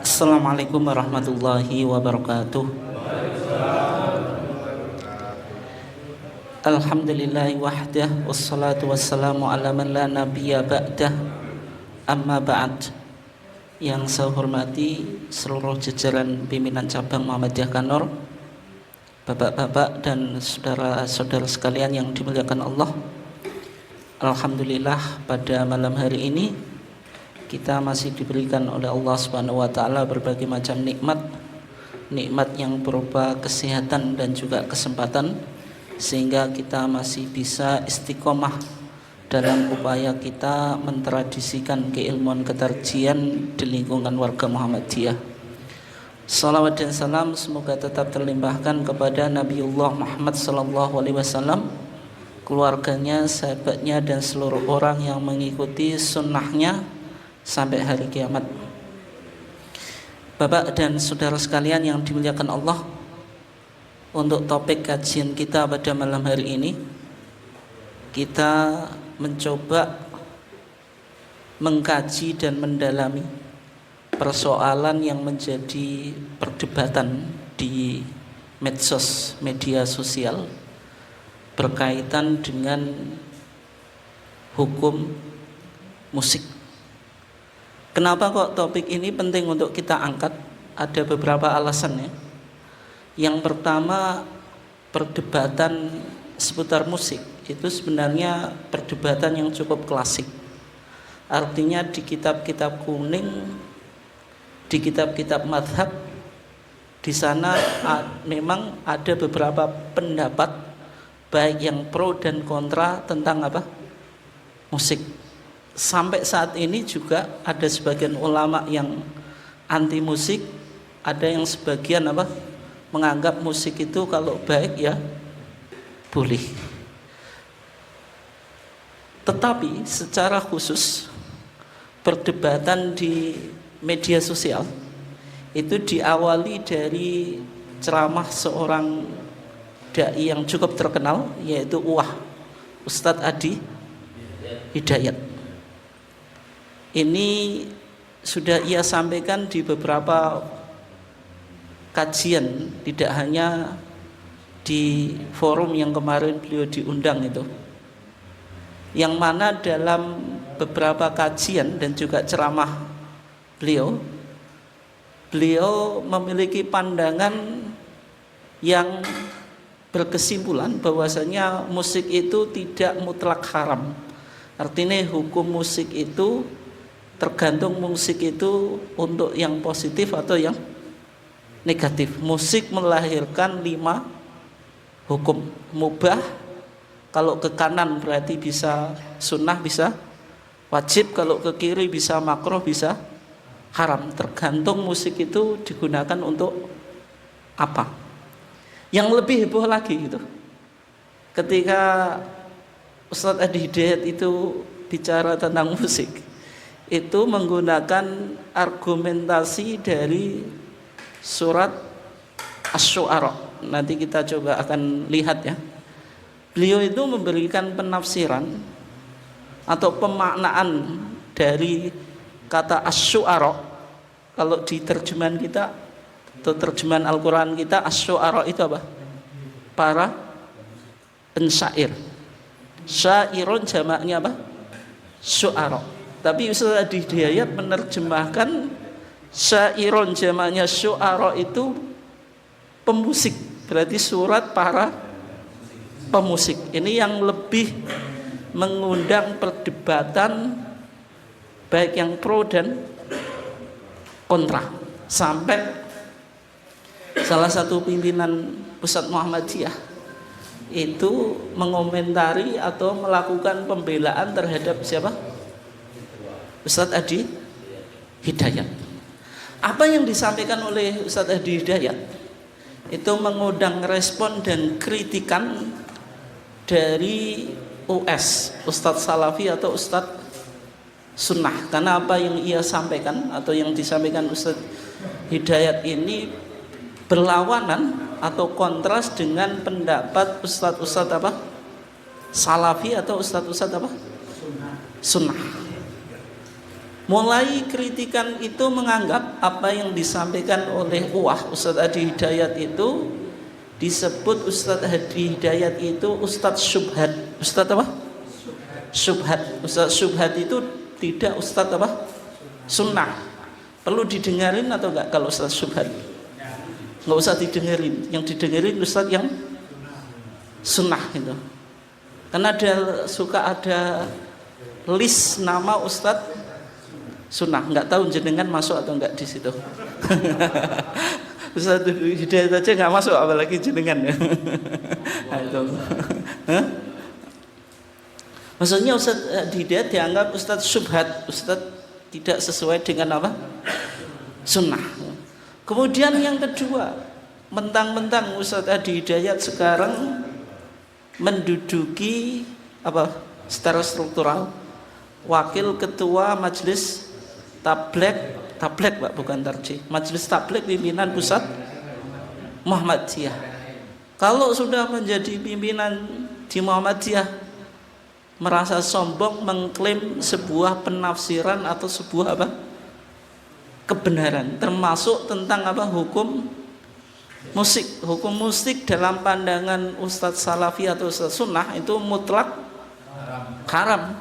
Assalamualaikum warahmatullahi wabarakatuh. Alhamdulillahi wahdah, wassalatu wassalamu ala man la nabiyya ba'dah. Amma ba'd. Yang saya hormati seluruh jajaran pimpinan cabang Muhammadiyah Kanor, bapak-bapak dan saudara-saudara sekalian yang dimuliakan Allah. Alhamdulillah pada malam hari ini kita masih diberikan oleh Allah Subhanahu wa taala berbagai macam nikmat yang berupa kesehatan dan juga kesempatan, sehingga kita masih bisa istiqomah dalam upaya kita mentradisikan keilmuan ketarjian di lingkungan warga Muhammadiyah. Salawat dan salam semoga tetap terlimpahkan kepada Nabiullah Muhammad SAW, keluarganya, sahabatnya, dan seluruh orang yang mengikuti sunnahnya sampai hari kiamat. Bapak dan saudara sekalian yang dimuliakan Allah, untuk topik kajian kita pada malam hari ini, kita mencoba mengkaji dan mendalami persoalan yang menjadi perdebatan di medsos, media sosial, berkaitan dengan hukum musik. Kenapa kok topik ini penting untuk kita angkat? Ada beberapa alasannya. Yang pertama, perdebatan seputar musik itu sebenarnya perdebatan yang cukup klasik. Artinya di kitab-kitab kuning, di kitab-kitab mazhab, di sana memang ada beberapa pendapat baik yang pro dan kontra tentang musik. Sampai saat ini juga ada sebagian ulama yang anti musik, ada yang sebagian menganggap musik itu kalau baik ya boleh. Tetapi secara khusus perdebatan di media sosial itu diawali dari ceramah seorang dai yang cukup terkenal, yaitu Ustadz Adi Hidayat. Ini sudah ia sampaikan di beberapa kajian, tidak hanya di forum yang kemarin beliau diundang itu, yang mana dalam beberapa kajian dan juga ceramah beliau memiliki pandangan yang berkesimpulan bahwasanya musik itu tidak mutlak haram. Artinya hukum musik itu tergantung musik itu untuk yang positif atau yang negatif. Musik melahirkan 5 hukum. Mubah, kalau ke kanan berarti bisa sunnah, bisa wajib, kalau ke kiri bisa makruh, bisa haram. Tergantung musik itu digunakan untuk apa. Yang lebih heboh lagi gitu, ketika Ustadz Adi Hidayat itu bicara tentang musik, itu menggunakan argumentasi dari surat Asy-Syu'ara. Nanti kita coba akan lihat ya. Beliau itu memberikan penafsiran atau pemaknaan dari kata Asy-Syu'ara. Kalau di terjemahan kita atau terjemahan Al-Quran kita, Asy-Syu'ara itu apa? Para pensyair. Syairun jamaknya apa? Syu'ara. Tapi Ustaz Adi Hidayat menerjemahkan syairun jamaknya syu'ara itu pemusik, berarti surat para pemusik. Ini yang lebih mengundang perdebatan baik yang pro dan kontra. Sampai salah satu pimpinan pusat Muhammadiyah itu mengomentari atau melakukan pembelaan terhadap siapa? Ustadz Adi Hidayat. Apa yang disampaikan oleh Ustadz Adi Hidayat itu mengundang respon dan kritikan dari Ustadz Salafi atau Ustadz Sunnah. Karena apa yang ia sampaikan atau yang disampaikan Ustadz Hidayat ini berlawanan atau kontras dengan pendapat Ustadz Salafi atau Ustadz Sunnah. Mulai kritikan itu menganggap apa yang disampaikan oleh Ustadz Hadi Hidayat itu disebut Ustadz Hadi Hidayat itu Ustadz Syubhat. Ustadz apa? Syubhat. Ustadz Syubhat itu tidak Ustadz apa? Sunnah. Perlu didengarin atau enggak kalau Ustadz Syubhat? Enggak usah didengerin. Yang didengerin Ustadz yang sunnah itu. Karena suka ada list nama Ustadz sunnah, nggak tahu jenengan masuk atau enggak di situ. Ustaz Hidayat aja nggak masuk, apalagi jenengan ya. Nah, itu. Maksudnya Ustaz Hidayat dianggap Ustaz syubhat, Ustaz tidak sesuai dengan apa? Sunnah. Kemudian yang kedua, mentang-mentang Ustaz Hidayat sekarang menduduki apa? Secara struktural wakil ketua majelis Tabligh Pak, bukan tarjih. Majelis Tabligh pimpinan pusat Muhammadiyah. Kalau sudah menjadi pimpinan di Muhammadiyah, merasa sombong mengklaim sebuah penafsiran atau sebuah apa? Kebenaran, termasuk tentang apa? Hukum musik. Hukum musik dalam pandangan Ustadz Salafi atau Ustadz Sunnah itu mutlak haram.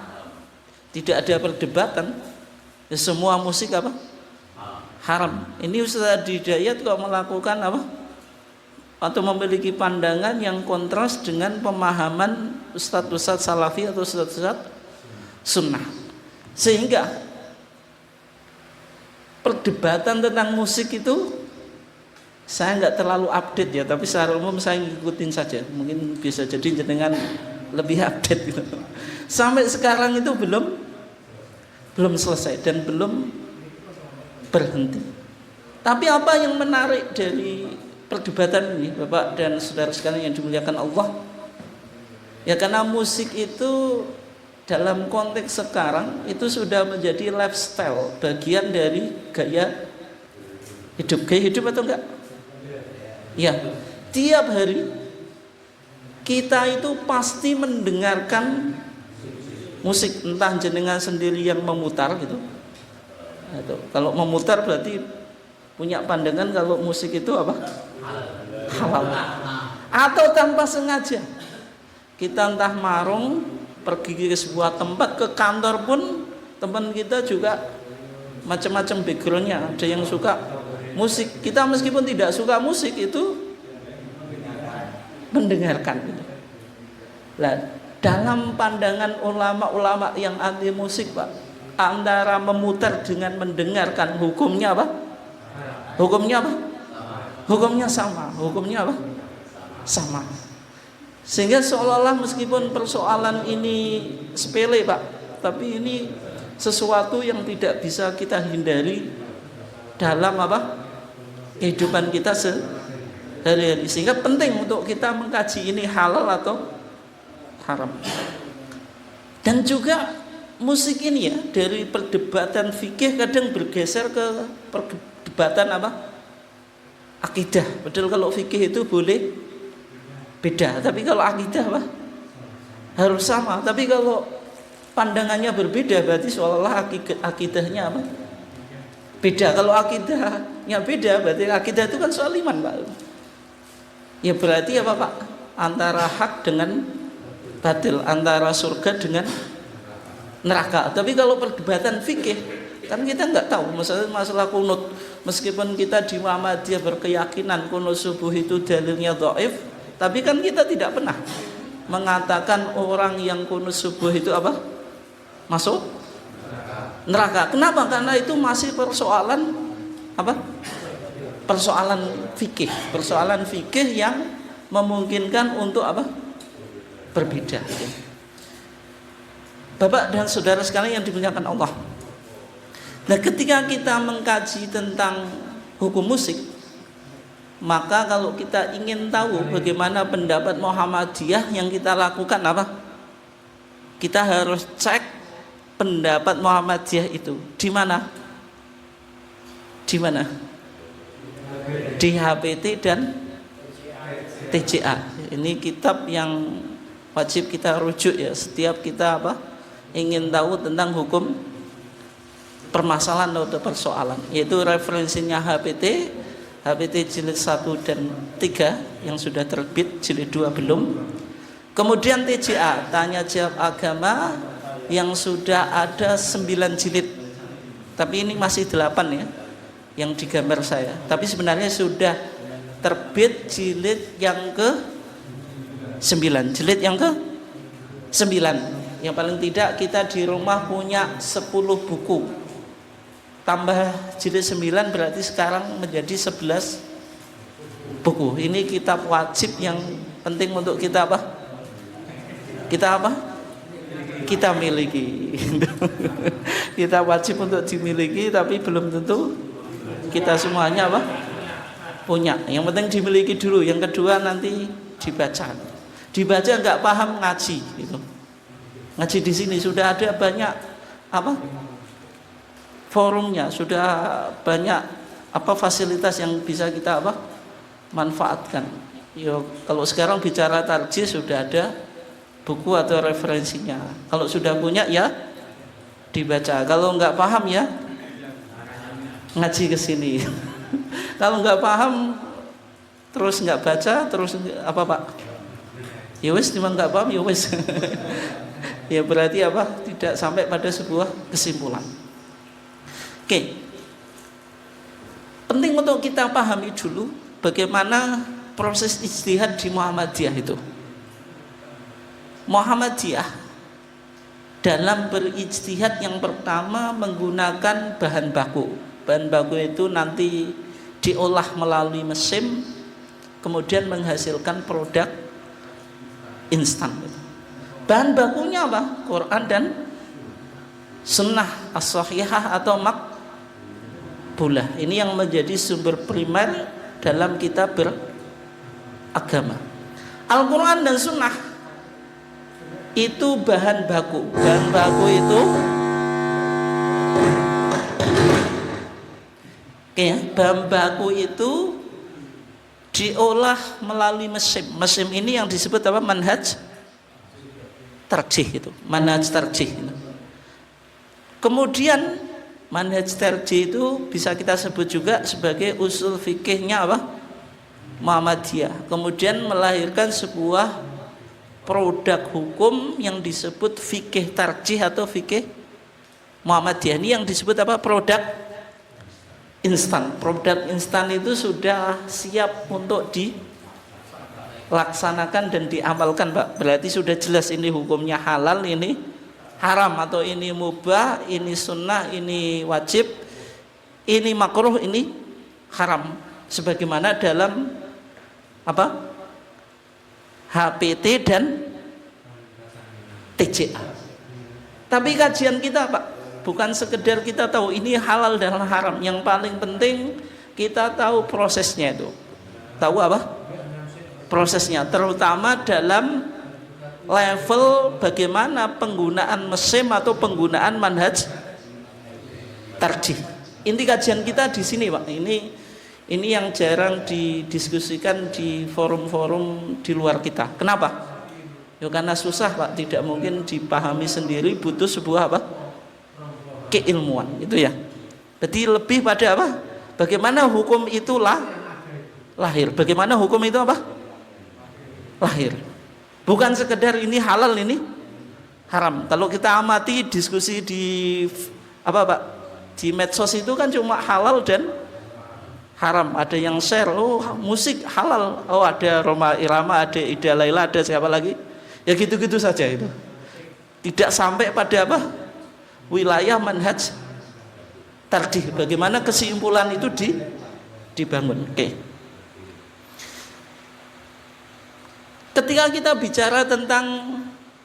Tidak ada perdebatan. Ya, semua musik apa? Haram. Ini Ustaz Hidayat kok melakukan apa? Atau memiliki pandangan yang kontras dengan pemahaman Ustadz Salafi atau Ustadz Sunnah. Sehingga perdebatan tentang musik itu saya nggak terlalu update ya, tapi secara umum saya ngikutin saja. Mungkin bisa jadi jenengan lebih update gitu. Sampai sekarang itu belum selesai dan belum berhenti. Tapi apa yang menarik dari perdebatan ini, Bapak dan saudara sekalian yang dimuliakan Allah? Ya karena musik itu dalam konteks sekarang itu sudah menjadi lifestyle, bagian dari gaya hidup. Gaya hidup atau enggak? Ya, tiap hari kita itu pasti mendengarkan musik, entah jenengan sendiri yang memutar gitu. Itu. Kalau memutar berarti punya pandangan kalau musik itu apa? Halal. Atau tanpa sengaja kita entah marung pergi ke sebuah tempat, ke kantor pun teman kita juga macam-macam backgroundnya. Ada yang suka musik, kita meskipun tidak suka musik itu mendengarkan gitu. Lah, dalam pandangan ulama-ulama yang anti musik, Pak, antara memutar dengan mendengarkan hukumnya apa? Hukumnya apa? Hukumnya sama. Hukumnya apa? Sama. Sehingga seolah-olah meskipun persoalan ini sepele, Pak, tapi ini sesuatu yang tidak bisa kita hindari dalam apa? Kehidupan kita sehari-hari. Sehingga penting untuk kita mengkaji ini halal atau haram. Dan juga musik ini ya, dari perdebatan fikih kadang bergeser ke perdebatan apa? Akidah. Padahal kalau fikih itu boleh beda, tapi kalau akidah apa? Harus sama. Tapi kalau pandangannya berbeda berarti seolah-olah akidahnya apa? Beda. Kalau akidahnya beda berarti akidah itu kan soal iman, Pak. Ya berarti apa, Pak? Antara hak dengan batil, antara surga dengan neraka. Tapi kalau perdebatan fikih kan kita nggak tahu masalah kunut. Meskipun kita di Muhammadiyah berkeyakinan kunut subuh itu dalilnya dhaif, tapi kan kita tidak pernah mengatakan orang yang kunut subuh itu apa? Masuk neraka. Kenapa? Karena itu masih persoalan apa? Persoalan fikih yang memungkinkan untuk apa? Berbeda. Bapak dan saudara sekalian yang dimuliakan Allah. Nah, ketika kita mengkaji tentang hukum musik, maka kalau kita ingin tahu bagaimana pendapat Muhammadiyah, yang kita lakukan apa? Kita harus cek pendapat Muhammadiyah itu di mana? Di mana? Di HPT dan TCA. Ini kitab yang wajib kita rujuk ya setiap kita apa ingin tahu tentang hukum permasalahan atau persoalan, yaitu referensinya HPT jilid 1 dan 3 yang sudah terbit, jilid 2 belum. Kemudian TJA, tanya jawab agama, yang sudah ada 9 jilid, tapi ini masih 8 ya yang digambar saya, tapi sebenarnya sudah terbit jilid yang ke 9, jilid yang ke 9. Yang paling tidak kita di rumah punya 10 buku, tambah jilid 9 berarti sekarang menjadi 11 buku. Ini kitab wajib yang penting untuk kita apa? Kita miliki. Kita wajib untuk dimiliki, tapi belum tentu kita semuanya apa? Punya. Yang penting dimiliki dulu. Yang kedua nanti dibaca. Dibaca nggak paham ngaji gitu. Ngaji di sini sudah ada banyak apa? Forumnya, sudah banyak apa fasilitas yang bisa kita apa? Manfaatkan. Yo, kalau sekarang bicara tarjih sudah ada buku atau referensinya. Kalau sudah punya ya dibaca. Kalau nggak paham ya ngaji ke sini. Kalau nggak paham terus nggak baca, terus apa Pak? Ya wes, cuma nggak paham ya wes. Ya berarti apa? Tidak sampai pada sebuah kesimpulan. Oke. Penting untuk kita pahami dulu bagaimana proses ijtihad di Muhammadiyah itu. Muhammadiyah dalam berijtihad yang pertama menggunakan bahan baku. Bahan baku itu nanti diolah melalui mesin, kemudian menghasilkan produk instan. Bahan bakunya apa? Quran dan Sunnah as-sahihah atau makbulah. Ini yang menjadi sumber primer dalam kita beragama. Al-Quran dan Sunnah itu bahan baku. Bahan baku itu bahan baku itu diolah melalui mesin. Mesin ini yang disebut apa? Manhaj tarjih itu. Manhaj tarjih. Kemudian manhaj tarjih itu bisa kita sebut juga sebagai usul fikihnya apa? Muhammadiyah. Kemudian melahirkan sebuah produk hukum yang disebut fikih tarjih atau fikih Muhammadiyah. Ini yang disebut apa? Produk instan. Produk instan itu sudah siap untuk dilaksanakan dan diamalkan, Pak. Berarti sudah jelas ini hukumnya halal, ini haram, atau ini mubah, ini sunnah, ini wajib, ini makruh, ini haram. Sebagaimana dalam apa? HPT dan TJA. Tapi kajian kita Pak, bukan sekedar kita tahu ini halal dan haram. Yang paling penting kita tahu prosesnya itu. Tahu apa? Prosesnya, terutama dalam level bagaimana penggunaan mesin atau penggunaan manhaj tarjih. Inti kajian kita di sini Pak. Ini yang jarang didiskusikan di forum-forum di luar kita. Kenapa? Ya karena susah Pak, tidak mungkin dipahami sendiri, butuh sebuah apa? Keilmuan, itu ya. Jadi lebih pada apa? Bagaimana hukum itu lahir. Bagaimana hukum itu apa? Lahir. Bukan sekedar ini halal, ini haram. Kalau kita amati diskusi di apa Pak? Di medsos itu kan cuma halal dan haram. Ada yang share, oh musik halal, oh ada Roma Irama, ada Ida Laila, ada siapa lagi? Ya gitu-gitu saja itu. Tidak sampai pada apa? Wilayah manhaj tarjih. Bagaimana kesimpulan itu dibangun. Oke. Ketika kita bicara tentang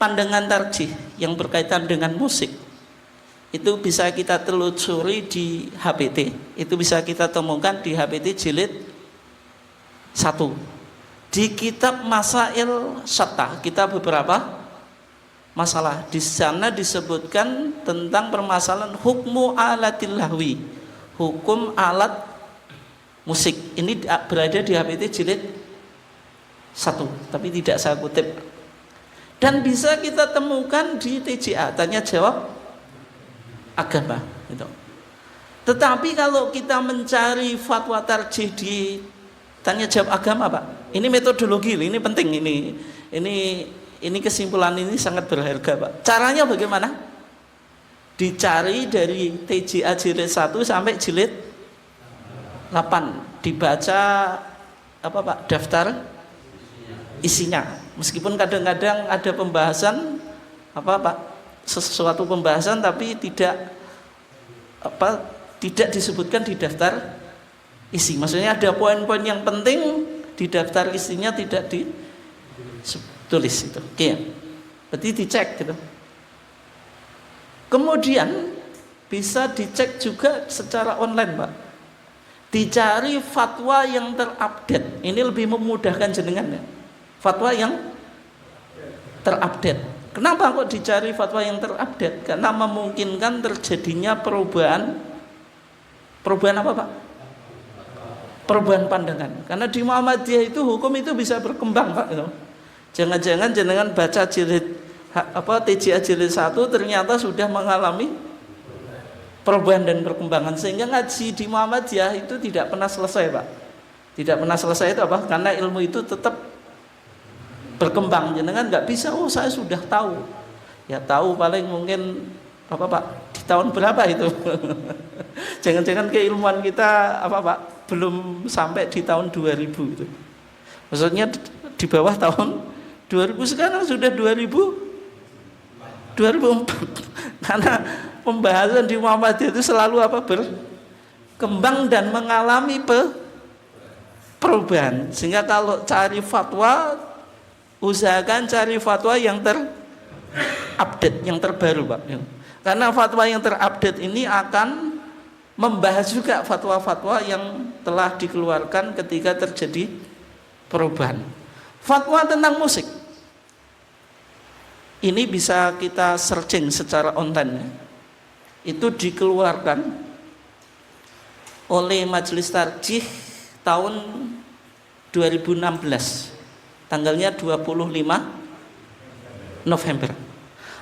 pandangan tarjih yang berkaitan dengan musik, itu bisa kita telusuri di HPT. Itu bisa kita temukan di HPT jilid 1. Di kitab Masail Syatta, kita beberapa masalah. Di sana disebutkan tentang permasalahan hukmu alatil lahwi, hukum alat musik. Ini berada di HPT jilid 1, tapi tidak saya kutip. Dan bisa kita temukan di TJA, tanya jawab agama gitu. Tetapi kalau kita mencari fatwa tarjih di tanya jawab agama, Pak, ini metodologi, ini penting, ini kesimpulan ini sangat berharga, Pak. Caranya bagaimana? Dicari dari TJA jilid 1 sampai jilid 8, dibaca apa, Pak, daftar isinya. Meskipun kadang-kadang ada pembahasan apa, Pak, sesuatu pembahasan tapi tidak disebutkan di daftar isi. Maksudnya ada poin-poin yang penting di daftar isinya tidak ditulis itu. Oke. Berarti dicek gitu. Kemudian bisa dicek juga secara online, Pak. Dicari fatwa yang terupdate. Ini lebih memudahkan jenengan ya. Fatwa yang terupdate. Kenapa kok dicari fatwa yang terupdate? Karena memungkinkan terjadinya perubahan apa, Pak? Perubahan pandangan. Karena di Muhammadiyah itu hukum itu bisa berkembang, Pak. Jangan-jangan jenengan baca TJA jilid 1 ternyata sudah mengalami perubahan dan perkembangan, sehingga ngaji di Muhammadiyah itu tidak pernah selesai, Pak. Tidak pernah selesai itu apa? Karena ilmu itu tetap berkembang. Jenengan nggak bisa, saya sudah tahu. Ya tahu paling mungkin apa, Pak, di tahun berapa itu. Jangan-jangan keilmuan kita apa, Pak, belum sampai di tahun 2000 itu. Maksudnya di bawah tahun 2000, sekarang sudah 2004. Karena pembahasan di Muhammadiyah itu selalu apa, berkembang dan mengalami perubahan. Sehingga kalau cari fatwa, usahakan cari fatwa yang terupdate, yang terbaru, Pak. Karena fatwa yang terupdate ini akan membahas juga fatwa-fatwa yang telah dikeluarkan ketika terjadi perubahan. Fatwa tentang musik ini bisa kita searching secara online. Itu dikeluarkan oleh Majelis Tarjih tahun 2016, tanggalnya 25 November.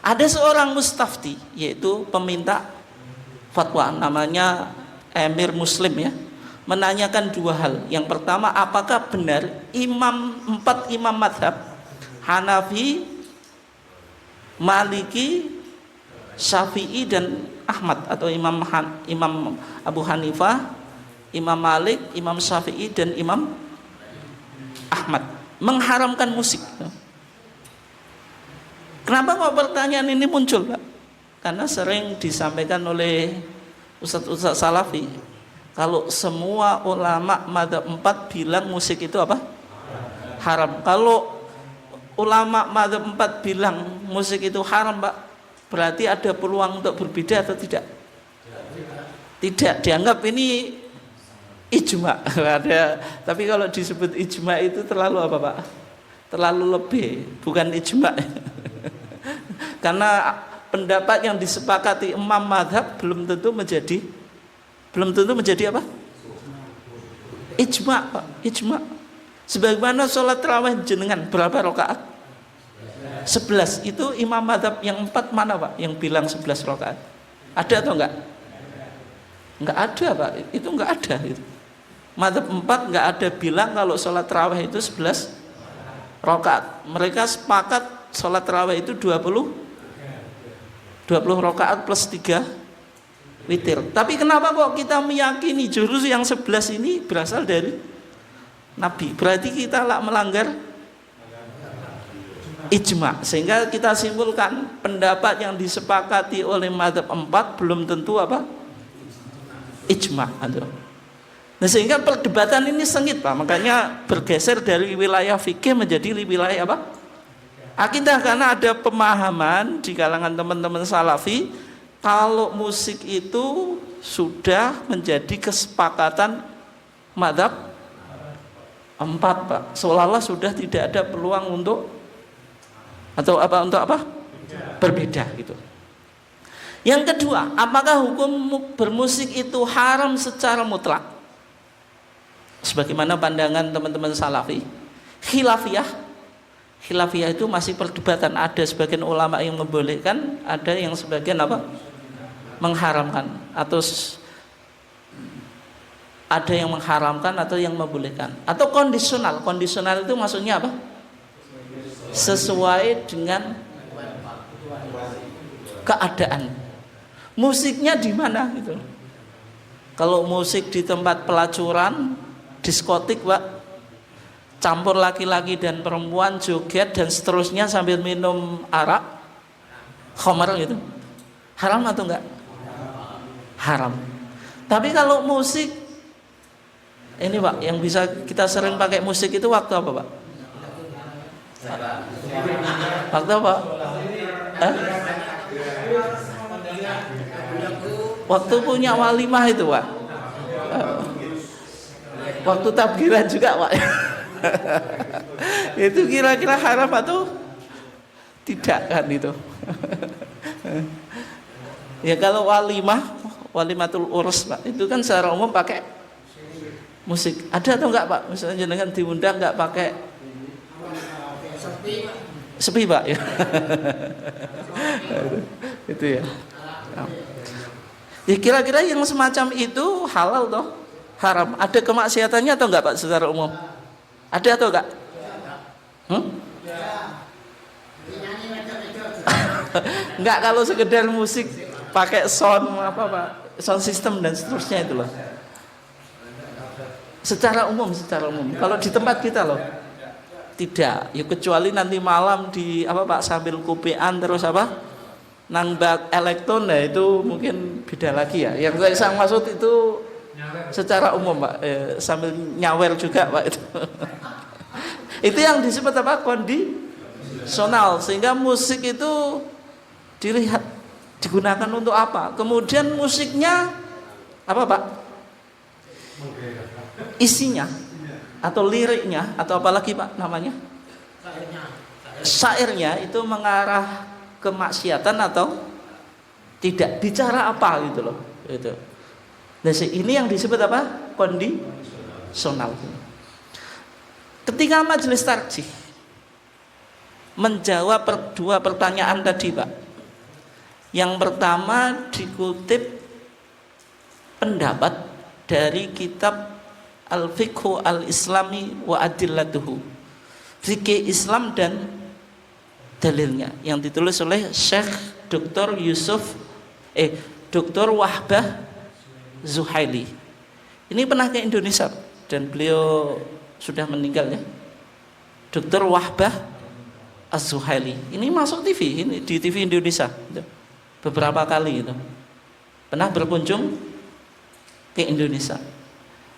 Ada seorang mustafti, yaitu peminta fatwa, namanya Emir Muslim ya, menanyakan dua hal. Yang pertama, apakah benar empat imam madhab Hanafi, Maliki, Syafi'i dan Ahmad, atau Imam Abu Hanifah, Imam Malik, Imam Syafi'i dan Imam Ahmad mengharamkan musik? Kenapa kok pertanyaan ini muncul, Pak? Karena sering disampaikan oleh ustadz-ustadz salafi, kalau semua ulama madzhab 4 bilang musik itu apa? Haram. Kalau ulama madzhab 4 bilang musik itu haram, Pak, berarti ada peluang untuk berbeda atau tidak? Tidak, dianggap ini ijma. Ada, tapi kalau disebut ijma itu terlalu apa, Pak? Terlalu lebih, bukan ijma. Karena pendapat yang disepakati imam madhab belum tentu menjadi apa? Ijma, Pak. Ijma. Sebagaimana sholat tarawih jenengan berapa rakaat? 11. Itu imam madhab yang 4 mana, Pak, yang bilang 11 rakaat? Ada atau enggak? Enggak ada, Pak. Itu enggak ada itu. Madhab 4 enggak ada bilang kalau sholat tarawih itu 11 rakaat. Mereka sepakat sholat tarawih itu 20 rakaat plus 3 witir. Tapi kenapa kok kita meyakini jurus yang 11 ini berasal dari Nabi? Berarti kita melanggar ijma. Sehingga kita simpulkan pendapat yang disepakati oleh mazhab 4 belum tentu apa? Ijma. Nah, sehingga perdebatan ini sengit, Pak. Makanya bergeser dari wilayah fikih menjadi wilayah apa? Akidah. Karena ada pemahaman di kalangan teman-teman salafi kalau musik itu sudah menjadi kesepakatan mazhab 4, Pak. Seolah-olah sudah tidak ada peluang untuk berbeda gitu. Yang kedua, apakah hukum bermusik itu haram secara mutlak? Sebagaimana pandangan teman-teman salafi, khilafiyah itu masih perdebatan. Ada sebagian ulama yang membolehkan, ada yang sebagian mengharamkan. Atau ada yang mengharamkan atau yang membolehkan, atau kondisional. Kondisional itu maksudnya apa? Sesuai dengan keadaan. Musiknya di mana gitu. Kalau musik di tempat pelacuran, diskotik, Pak, campur laki-laki dan perempuan, joget dan seterusnya sambil minum arak, khamar gitu, haram atau enggak? Haram. Tapi kalau musik ini, Pak, yang bisa kita sering pakai musik itu waktu apa, Pak? Waktu apa? Waktu punya walimah itu, Pak. Waktu takbiran juga, Pak. Itu kira-kira haram atau tidak kan itu? Ya kalau walimatul urus, Pak, itu kan secara umum pakai musik. Ada atau enggak, Pak? Misalnya jenengan diundang enggak pakai sepi, Pak, ya. Itu ya. Ya kira-kira yang semacam itu halal toh? Haram. Ada kemaksiatannya atau enggak, Pak, secara umum? Ada atau enggak? Enggak, kalau sekedar musik pakai sound apa, Pak? Sound system dan seterusnya itu loh. Secara umum. Kalau di tempat kita loh. Tidak. Ya kecuali nanti malam di apa, Pak, sambil kopian terus apa? Nangbak elektron, nah itu mungkin beda lagi ya. Yang saya maksud itu secara umum, Pak, sambil nyawer juga, Pak, itu. Itu yang disebut apa? Kondisional. Sehingga musik itu dilihat digunakan untuk apa. Kemudian musiknya apa, Pak? Isinya atau liriknya atau apalagi, Pak, namanya? Syairnya itu mengarah kemaksiatan atau tidak, bicara apa gitu loh itu. Nah, ini yang disebut apa? Kondisional. Ketika majelis tarjih menjawab dua pertanyaan tadi, Pak, yang pertama dikutip pendapat dari kitab Al-Fiqhu Al-Islami wa Adillatuhu, fikih Islam dan dalilnya, yang ditulis oleh Syekh Dr. Dr. Wahbah Zuhaili. Ini pernah ke Indonesia dan beliau sudah meninggal ya. Dr. Wahbah Az-Zuhaili. Ini masuk TV, ini di TV Indonesia beberapa kali itu. Pernah berkunjung ke Indonesia.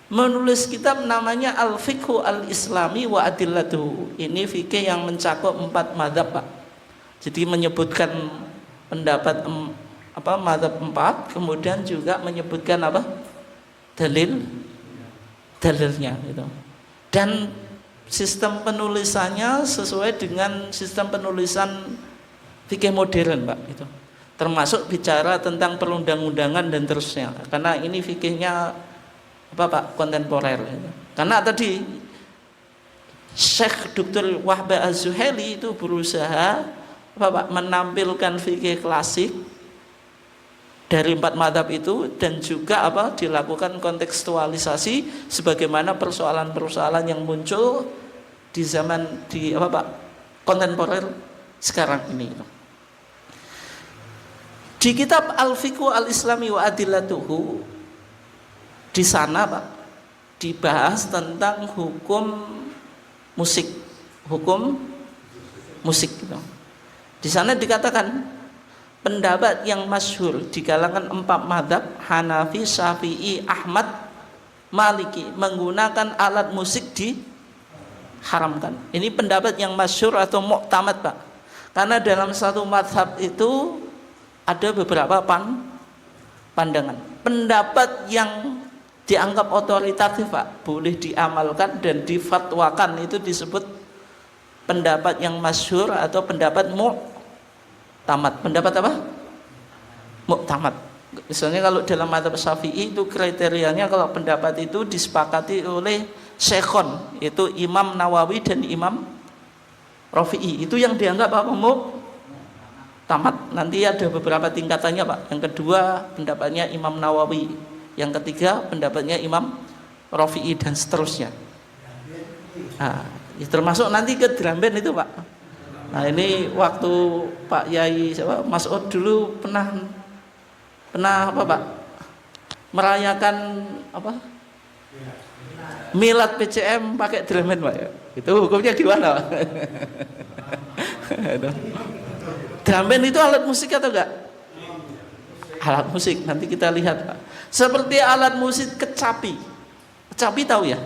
Menulis kitab namanya Al-Fiqhu Al-Islami wa Adillatuhu. Ini fikih yang mencakup 4 mazhab, Pak. Jadi menyebutkan pendapat mazhab 4, kemudian juga menyebutkan apa? Dalilnya gitu. Dan sistem penulisannya sesuai dengan sistem penulisan fikih modern, Pak, gitu. Termasuk bicara tentang perundang-undangan dan terusnya. Karena ini fikihnya apa, Pak, kontemporer gitu. Karena tadi Syekh Dr. Wahbah Az-Zuhaili itu berusaha apa, Pak, menampilkan fikih klasik dari 4 mazhab itu dan juga apa, dilakukan kontekstualisasi sebagaimana persoalan-persoalan yang muncul di zaman di apa, Pak, kontemporer sekarang ini. Di kitab Al-Fiqhu Al-Islami wa Adillatuhu, di sana, Pak, dibahas tentang hukum musik gitu. Di sana dikatakan pendapat yang masyhur di kalangan 4 mazhab Hanafi, Syafi'i, Ahmad, Maliki menggunakan alat musik diharamkan. Ini pendapat yang masyhur atau mu'tamad, Pak. Karena dalam satu mazhab itu ada beberapa pandangan. Pendapat yang dianggap otoritatif, Pak, boleh diamalkan dan difatwakan, itu disebut pendapat yang masyhur atau pendapat mu'tamad. Pendapat apa? Mu'tamad. Misalnya kalau dalam mazhab Syafi'i itu kriterianya kalau pendapat itu disepakati oleh syekhon, itu Imam Nawawi dan Imam Rafi'i, itu yang dianggap apa? Mu'tamad. Nanti ada beberapa tingkatannya, Pak. Yang kedua pendapatnya Imam Nawawi, yang ketiga pendapatnya Imam Rafi'i dan seterusnya. Nah, ya termasuk nanti ke drum band itu Pak. Nah ini waktu Pak Yai Mas Od dulu pernah apa Pak merayakan apa milad PCM pakai drum band Pak ya. Itu hukumnya gimana Pak? Drum band itu alat musik atau enggak? Alat musik, nanti kita lihat Pak. Seperti alat musik kecapi. Kecapi tahu ya?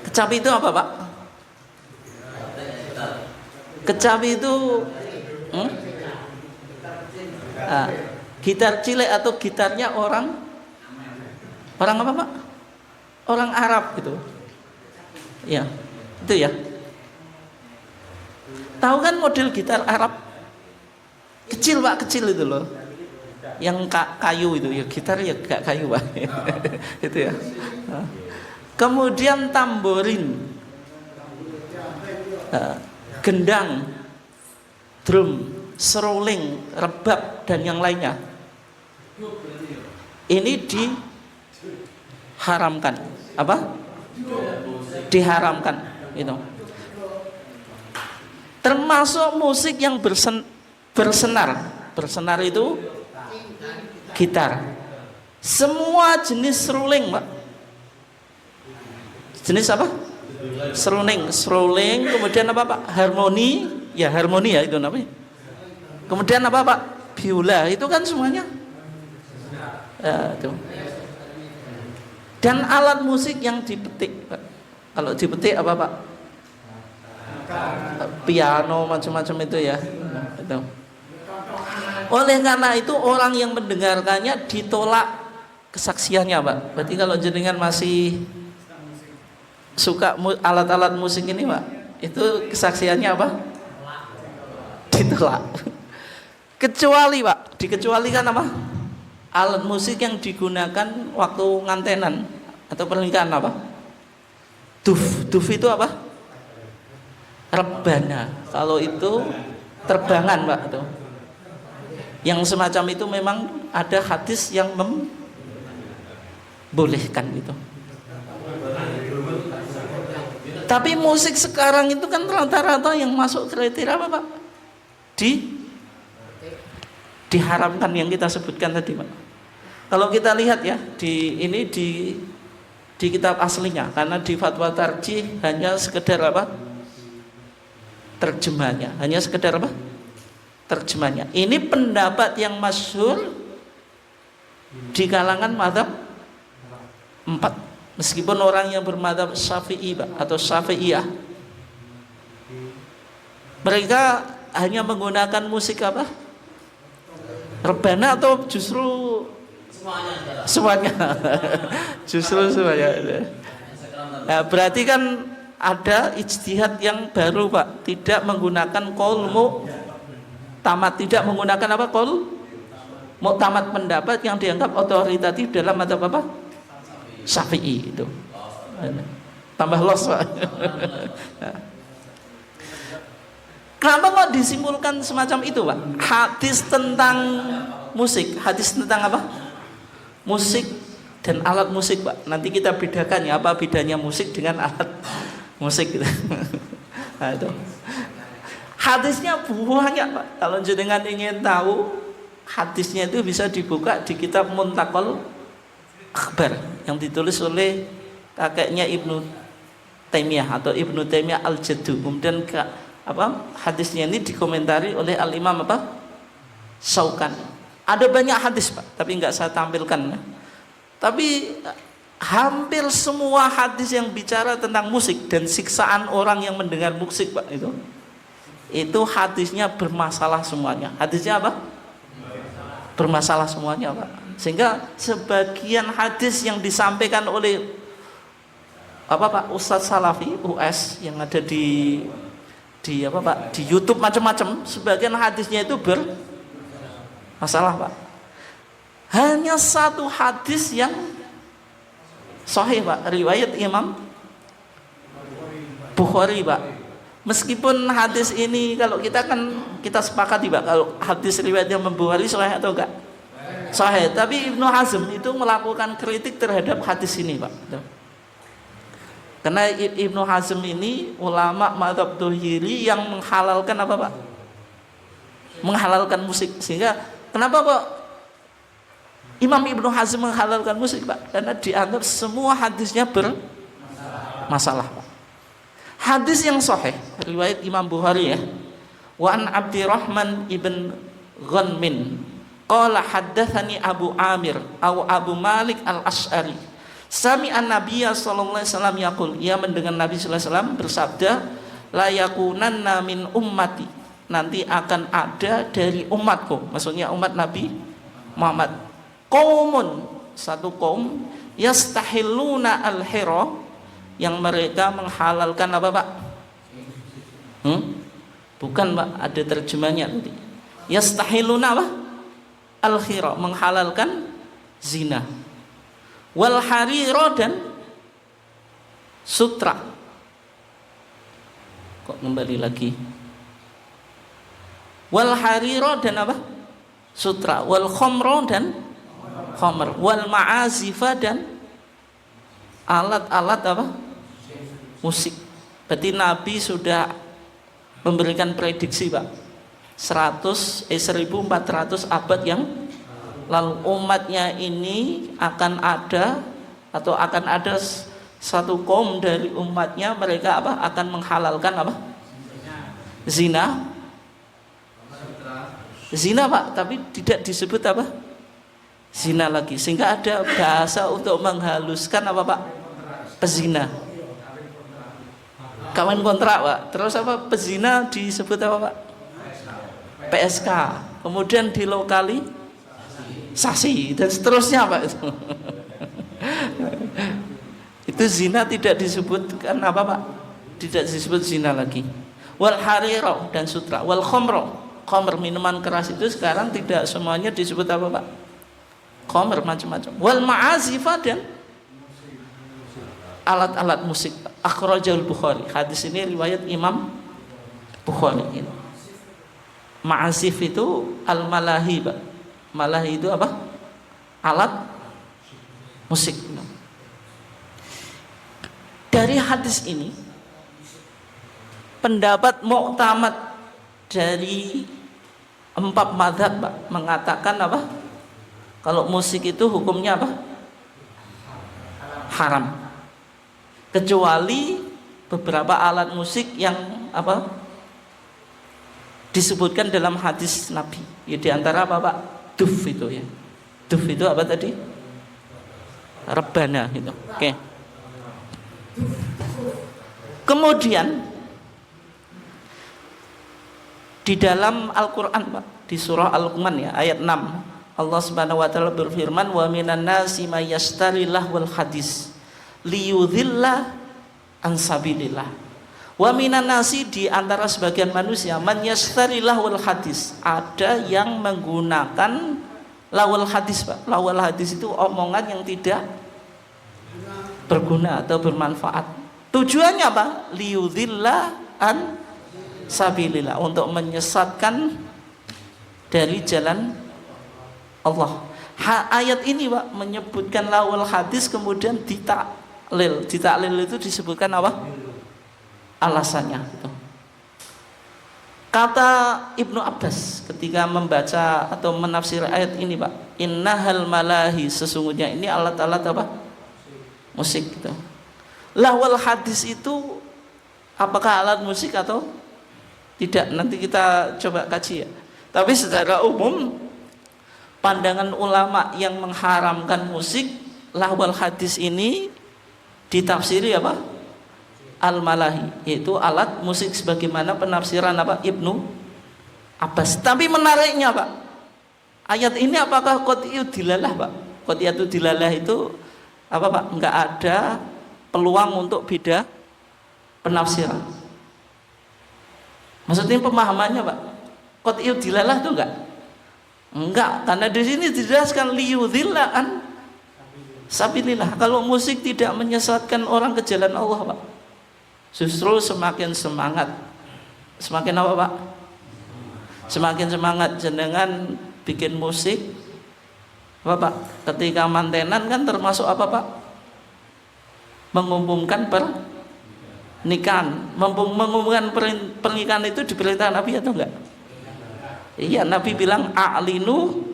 Kecapi itu apa Pak? Kecapi itu gitar cilik atau gitarnya orang apa Pak? Orang Arab gitu. Ya, itu ya. Tahu kan model gitar Arab? Kecil Pak, kecil itu loh. Yang kayu itu ya, gitar ya gak kayu Pak. Itu ya. Kemudian tamborin, gendang, drum, seruling, rebab dan yang lainnya. Ini diharamkan. Apa? Diharamkan itu. Termasuk musik yang bersenar. Bersenar itu gitar. Semua jenis seruling, Pak. Jenis apa? Seruling, kemudian apa Pak? Harmoni ya itu namanya. Kemudian apa Pak? Biola, itu kan semuanya. Itu. Dan alat musik yang dipetik, Pak. Kalau dipetik apa Pak? Piano macam-macam itu ya. Itu. Oleh karena itu orang yang mendengarkannya ditolak kesaksiannya Pak. Berarti kalau jenengan masih suka alat-alat musik ini Pak, itu kesaksiannya apa? Ditolak. Kecuali Pak, dikecualikan apa? Alat musik yang digunakan waktu ngantenan atau pernikahan apa? Duf itu apa? Rebana. Kalau itu terbangan Pak itu. Yang semacam itu memang ada hadis yang membolehkan itu. Tapi musik sekarang itu kan rata-rata yang masuk kriteria apa Pak? Diharamkan yang kita sebutkan tadi Pak. Kalau kita lihat ya di kitab aslinya, karena di Fatwa Tarjih hanya sekedar apa? Terjemahnya, hanya sekedar apa? Terjemahnya. Ini pendapat yang masyhur di kalangan mazhab 4. Meskipun orang yang bermadzhab Syafi'i atau Syafi'iyah, mereka hanya menggunakan musik apa? Rebana atau justru semuanya? Justru semuanya. Nah, berarti kan ada ijtihad yang baru Pak, tidak menggunakan qaul mu'tamad, tidak menggunakan apa? Qaul mu'tamad, pendapat yang dianggap otoritatif dalam mazhab apa? Syafi'i itu. Tambah los Pak. Kenapa kok disimpulkan semacam itu Pak? Hadis tentang musik, hadis tentang apa? Musik dan alat musik Pak. Nanti kita bedakan ya, apa bedanya musik dengan alat musik gitu. Nah, itu. Hadisnya banyak Pak. Kalau jenengan ingin tahu, hadisnya itu bisa dibuka di kitab Muntaqal Akhbar yang ditulis oleh kakeknya Ibnu Taimiyah atau Ibnu Taimiyah Al-Jaddu. Kemudian hadisnya ini dikomentari oleh Al-Imam Syaukani. Ada banyak hadis Pak, tapi nggak saya tampilkan ya. Tapi hampir semua hadis yang bicara tentang musik dan siksaan orang yang mendengar musik Pak, itu hadisnya bermasalah semuanya. Hadisnya apa? Bermasalah semuanya Pak. Sehingga sebagian hadis yang disampaikan oleh Pak Ustadz Salafi US yang ada di YouTube macam-macam, sebagian hadisnya itu bermasalah Pak. Hanya satu hadis yang sahih Pak, riwayat Imam Bukhari Pak. Meskipun hadis ini kalau kita sepakati Pak, kalau hadis riwayat Imam Bukhari sahih atau enggak? Sahih. Tapi Ibnu Hazm itu melakukan kritik terhadap hadis ini, Pak. Karena Ibnu Hazm ini ulama mazhab Dzahiri yang menghalalkan apa, Pak? Menghalalkan musik. Sehingga kenapa kok Imam Ibnu Hazm menghalalkan musik, Pak? Karena dianggap semua hadisnya bermasalah, Pak. Hadis yang sahih riwayat Imam Bukhari ya. Wa an Abdurrahman ibn Ghanmin qala haddatsani Abu Amir atau Abu Malik Al-Asy'ari sami'an Nabiyya sallallahu alaihi wasallam yaqul, ia mendengar Nabi sallallahu alaihi wasallam bersabda, la yakunanna min ummati, nanti akan ada dari umatku, maksudnya umat Nabi Muhammad, qaumun, satu kaum, yastahilluna al-hira, yang mereka menghalalkan apa, Pak? Bukan, Pak, ada terjemahnya tadi. Yastahilluna apa? Al-hira, menghalalkan zina. Wal harira, dan sutra. Kok kembali lagi? Wal harira, dan apa? Sutra. Wal khamra, dan khamr. Wal ma'azifa, dan alat-alat apa? Musik. Berarti Nabi sudah memberikan prediksi, Pak. 1400 abad yang lalu umatnya ini akan ada atau akan ada satu kaum dari umatnya, mereka apa? Akan menghalalkan apa? Zina. Zina, Pak, tapi tidak disebut apa? Zina lagi. Sehingga ada bahasa untuk menghaluskan apa, Pak? Pezina. Kawin kontrak, Pak. Terus apa? Pezina disebut apa, Pak? PSK. Kemudian dilokalisasi dan seterusnya, Pak. Itu zina tidak disebutkan apa, Pak? Tidak disebut zina lagi. Wal harira, dan sutra. Wal khamra, khamr, minuman keras itu sekarang tidak semuanya disebut apa, Pak? Khamr, macam-macam. Wal ma'azifa, dan alat-alat musik. Akhrajal Bukhari. Hadis ini riwayat Imam Bukhari. Ma'azif itu al-malahi, Pak. Malahi itu apa? Alat musik. Dari hadis ini pendapat mu'tamad dari 4 mazhab, Pak, mengatakan apa? Kalau musik itu hukumnya apa? Haram. Kecuali beberapa alat musik yang apa? Disebutkan dalam hadis Nabi. Ya, di antara apa, Pak? Duf itu ya. Duf itu apa tadi? Rebana gitu. Oke. Kemudian di dalam Al-Qur'an, Pak, di surah Al-Luqman ya, ayat 6, Allah Subhanahu wa taala berfirman, wa minan nasi may yashtari lahwal hadis liyudhilla an sabilillah. Wa minan nasi, di antara sebagian manusia, man yashtari lahwal hadis, ada yang menggunakan lawal hadis, Pak. Lawal hadis itu omongan yang tidak berguna atau bermanfaat. Tujuannya apa? Liyudhilla an sabilillah, untuk menyesatkan dari jalan Allah. Ayat ini, Pak, menyebutkan lawal hadis, kemudian ditaklil. Ditaklil itu disebutkan apa? Alasannya gitu. Kata Ibnu Abbas ketika membaca atau menafsir ayat ini, Pak, innahal malahi, sesungguhnya ini alat-alat apa? Musik gitu. Lahwal hadis itu apakah alat musik atau tidak? Nanti kita coba kaji ya. Tapi secara umum pandangan ulama yang mengharamkan musik, lahwal hadis ini ditafsiri apa? Al-malahi, yaitu alat musik, sebagaimana penafsiran apa? Ibnu Abbas. Tapi menariknya, Pak, ayat ini apakah qat'iyud dilalah, Pak? Qat'iyud dilalah itu apa, Pak? Enggak ada peluang untuk beda penafsiran. Maksudnya pemahamannya, Pak, qat'iyud dilalah itu enggak, karena di sini dijelaskan liyudhilla an sabilillah. Kalau musik tidak menyesatkan orang ke jalan Allah, Pak, justru semakin semangat. Semakin apa, Pak? Semakin semangat jenengan bikin musik apa Pak? Ketika mantenan kan termasuk apa Pak? Mengumumkan pernikahan. Mengumumkan pernikahan itu diperintah Nabi atau enggak? Iya, Nabi bilang a'linu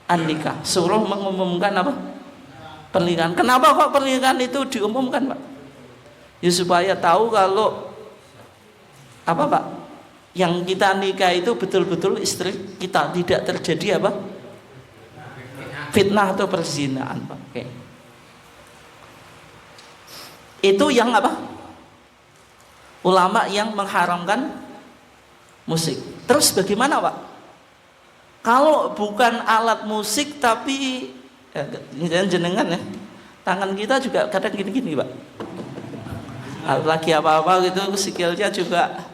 an-nikah. Suruh mengumumkan apa? Pernikahan. Kenapa kok pernikahan itu diumumkan Pak? Ya supaya tahu kalau apa Pak? Yang kita nikah itu betul-betul istri kita, tidak terjadi apa? Fitnah atau perzinahan Pak. Oke. Itu yang apa? Ulama yang mengharamkan musik. Terus bagaimana Pak? Kalau bukan alat musik tapi jenengan ya, tangan kita juga kadang gini-gini Pak. Lagi apa-apa gitu sikilnya juga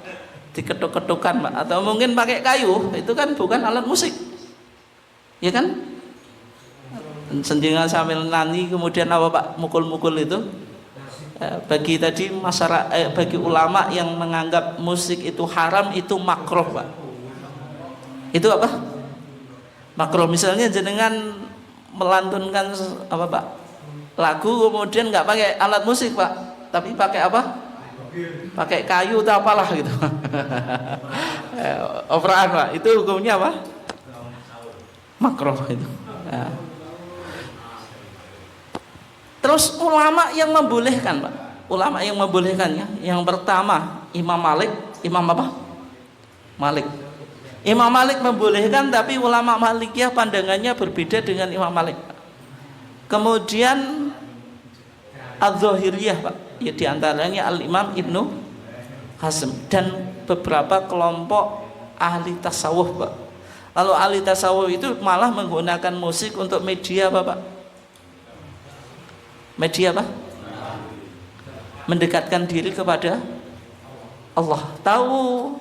diketuk-ketukan Pak. Atau mungkin pakai kayu, itu kan bukan alat musik, ya kan? Senjingan sambil nani kemudian apa Pak? Mukul-mukul itu. Bagi tadi masyarakat, bagi ulama yang menganggap musik itu haram, itu makruh Pak. Itu apa? Makruh. Misalnya jenengan melantunkan apa Pak? Lagu kemudian nggak pakai alat musik Pak, tapi pakai apa? Pakai kayu atau apalah gitu. Operaan Pak. Itu hukumnya apa? Makruh itu. Ya. Terus ulama yang membolehkan Pak, ulama yang membolehkannya, yang pertama Imam Malik. Imam apa? Malik. Imam Malik membolehkan, tapi ulama Malikiyah pandangannya berbeda dengan Imam Malik. Kemudian Az-Zahiriyah Pak, ya diantaranya Al-Imam Ibnu Hazm dan beberapa kelompok ahli tasawuf Pak. Lalu ahli tasawuf itu malah menggunakan musik untuk media apa Pak? Media apa? Mendekatkan diri kepada Allah. Tahu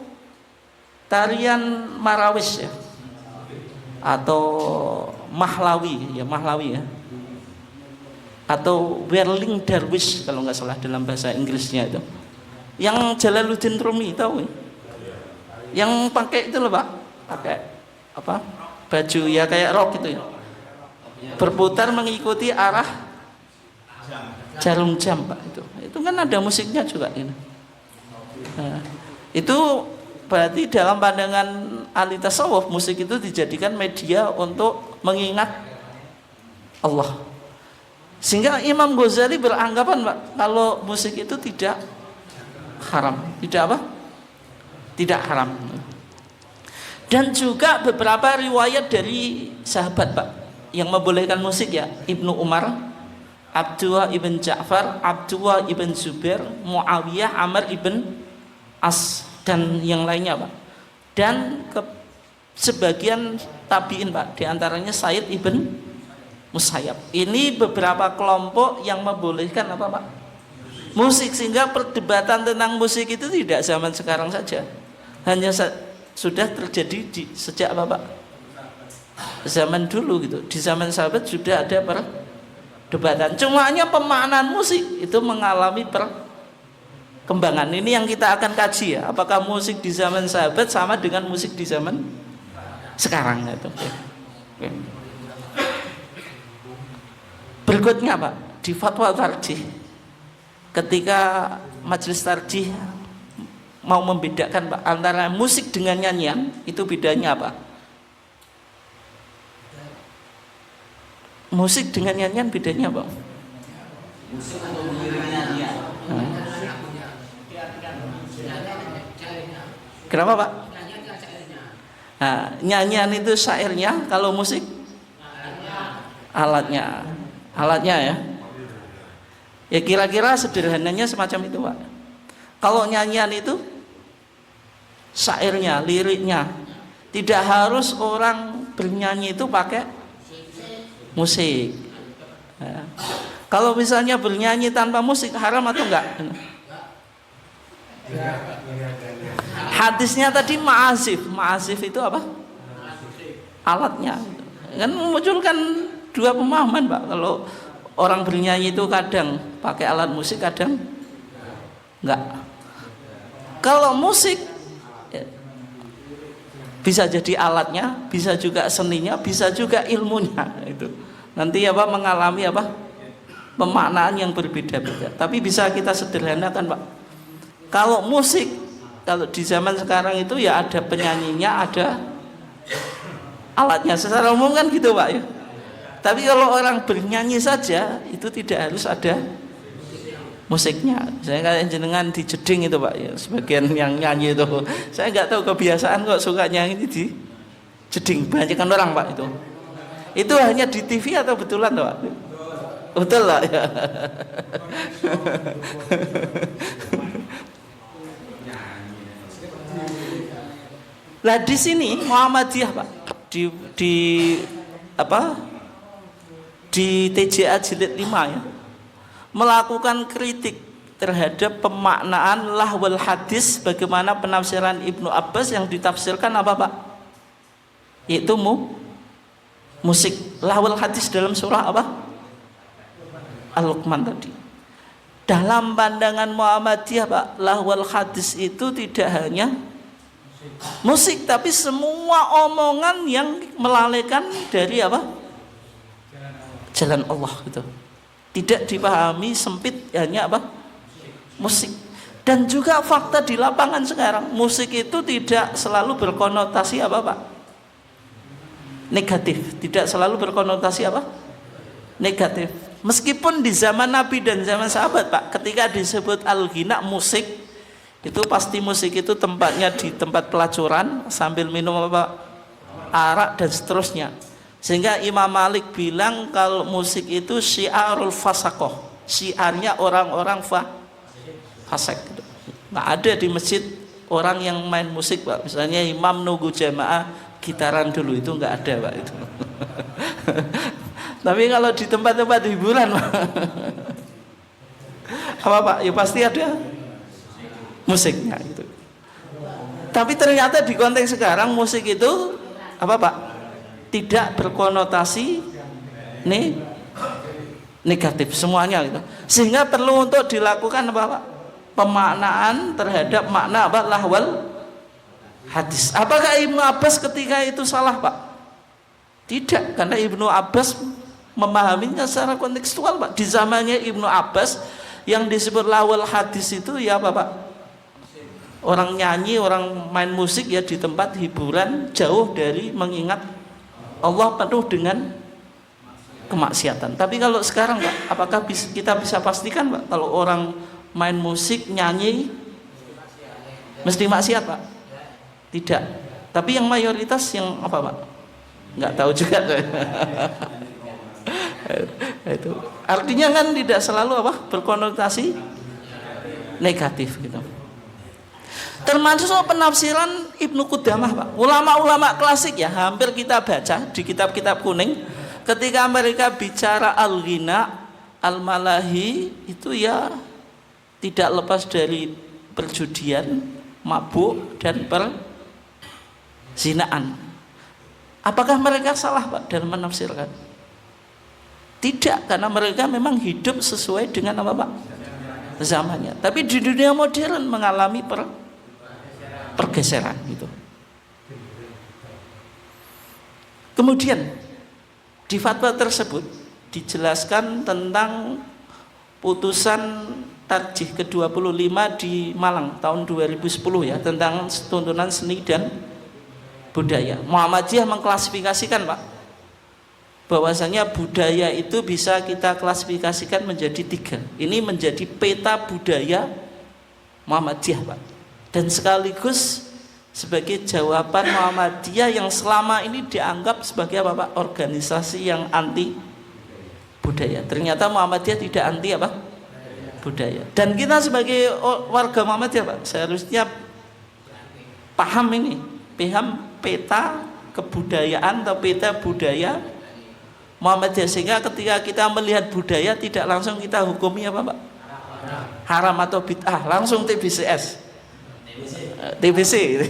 tarian Marawis ya? Atau Mahlawi ya, Mahlawi ya. Atau Whirling Derwish kalau nggak salah dalam bahasa Inggrisnya itu. Yang Jalaluddin Rumi tahu ya? Yang pakai itu loh Pak, pakai apa? Baju ya kayak rok gitu ya. Berputar mengikuti arah jarum jam Pak, itu kan ada musiknya juga gitu. Nah, itu berarti dalam pandangan ahli tasawuf musik itu dijadikan media untuk mengingat Allah. Sehingga Imam Ghazali beranggapan Pak, kalau musik itu tidak haram, tidak apa? Tidak haram. Dan juga beberapa riwayat dari sahabat Pak yang membolehkan musik ya, Ibnu Umar, Abdullah ibn Ja'far, Abdullah ibn Zubair, Muawiyah, Amr ibn As dan yang lainnya Pak. Dan sebagian tabiin Pak, diantaranya Said ibn Musayyab. Ini beberapa kelompok yang membolehkan apa Pak? Musik, sehingga perdebatan tentang musik itu tidak zaman sekarang saja. Hanya sudah terjadi sejak apa Pak? Zaman dulu gitu. Di zaman sahabat sudah ada perdebatan. Cuma hanya pemaknaan musik itu mengalami perkembangan. Ini yang kita akan kaji ya. Apakah musik di zaman sahabat sama dengan musik di zaman sekarang itu. Oke. Berikutnya Pak, di fatwa tarjih, ketika majelis tarjih mau membedakan Pak antara musik dengan nyanyian, itu bedanya apa? Musik dengan nyanyian bedanya apa? Musik atau nyanyian? Kenapa Pak? Nah, nyanyian itu syairnya, kalau musik alatnya ya. Ya kira-kira sederhananya semacam itu Pak. Kalau nyanyian itu syairnya, liriknya. Tidak harus orang bernyanyi itu pakai musik. Ya. Kalau misalnya bernyanyi tanpa musik haram atau enggak? Hadisnya tadi ma'azif itu apa? Alatnya. Kan memunculkan dua pemahaman Pak. Kalau orang bernyanyi itu kadang pakai alat musik, kadang enggak. Kalau musik Bisa jadi alatnya, bisa juga seninya, bisa juga ilmunya itu. Nanti apa mengalami apa? Pemaknaan yang berbeda-beda. Tapi bisa kita sederhanakan, Pak. Kalau musik, kalau di zaman sekarang itu ya ada penyanyinya, ada alatnya. Secara umum kan gitu, Pak ya. Tapi kalau orang bernyanyi saja itu tidak harus ada musiknya. Saya kayak jenengan di jeding itu, Pak ya, sebagian yang nyanyi itu saya nggak tahu kebiasaan kok suka nyanyi di jeding. Banyakan orang, Pak, itu hanya di TV atau betulan, Pak? Betul lah ya. Nah di sini Muhammadiyah, Pak, di apa, di TJA jilid 5 ya, melakukan kritik terhadap pemaknaan lahwal hadis, bagaimana penafsiran Ibnu Abbas yang ditafsirkan apa, Pak? Yaitu musik. Lahwal hadis dalam surah apa? Al-Luqman tadi. Dalam pandangan Muhammadiyah, Pak, lahwal hadis itu tidak hanya musik, tapi semua omongan yang melalaikan dari apa? Jalan Allah gitu. Tidak dipahami sempit hanya apa? Musik. Dan juga fakta di lapangan sekarang, musik itu tidak selalu berkonotasi apa, Pak? Negatif. Tidak selalu berkonotasi apa? Negatif. Meskipun di zaman Nabi dan zaman sahabat, Pak, ketika disebut al-ghina, musik, itu pasti musik itu tempatnya di tempat pelacuran sambil minum apa? Arak dan seterusnya. Sehingga Imam Malik bilang kalau musik itu syiarul fasakoh, syiarnya orang-orang fasik. Nggak ada di masjid orang yang main musik, Pak. Misalnya imam nunggu jamaah gitaran dulu, itu nggak ada, Pak, itu. Tapi kalau di tempat-tempat hiburan, Pak, apa, Pak? Ya pasti ada musiknya itu. Tapi ternyata di konteks sekarang musik itu apa, Pak? Tidak berkonotasi negatif semuanya gitu. Sehingga perlu untuk dilakukan apa, Pak? Pemaknaan terhadap makna apa? Lahwal hadis. Apakah Ibnu Abbas ketika itu salah, Pak? Tidak, karena Ibnu Abbas memahaminya secara kontekstual, Pak. Di zamannya Ibnu Abbas yang disebut lahwal hadis itu ya apa, Pak? Orang nyanyi, orang main musik ya di tempat hiburan, jauh dari mengingat Allah, penuh dengan kemaksiatan. Tapi kalau sekarang, Pak, apakah kita bisa pastikan, Pak, kalau orang main musik, nyanyi mesti maksiat, Pak? Tidak. Tapi yang mayoritas yang apa, Pak? Nggak tahu juga. Itu artinya kan tidak selalu apa? Berkonotasi negatif gitu. Termasuk penafsiran Ibnu Qudamah, Pak. Ulama-ulama klasik ya, hampir kita baca di kitab-kitab kuning, ketika mereka bicara al-ghina, al-malahi, itu ya tidak lepas dari perjudian, mabuk, dan perzinaan. Apakah mereka salah, Pak, dalam menafsirkan? Tidak, karena mereka memang hidup sesuai dengan apa, Pak? Zamannya. Tapi di dunia modern mengalami pergeseran gitu. Kemudian di fatwa tersebut dijelaskan tentang putusan tarjih ke-25 di Malang tahun 2010 ya, tentang tuntunan seni dan budaya. Muhammadiyah mengklasifikasikan, Pak, bahwasanya budaya itu bisa kita klasifikasikan menjadi 3. Ini menjadi peta budaya Muhammadiyah, Pak. Dan sekaligus sebagai jawaban Muhammadiyah yang selama ini dianggap sebagai apa, Pak? Organisasi yang anti budaya. Ternyata Muhammadiyah tidak anti apa? Budaya. Dan kita sebagai warga Muhammadiyah, Pak, seharusnya paham ini, paham peta kebudayaan atau peta budaya Muhammadiyah, sehingga ketika kita melihat budaya tidak langsung kita hukumi apa, Pak? Haram atau bid'ah, langsung TBCS. TBC.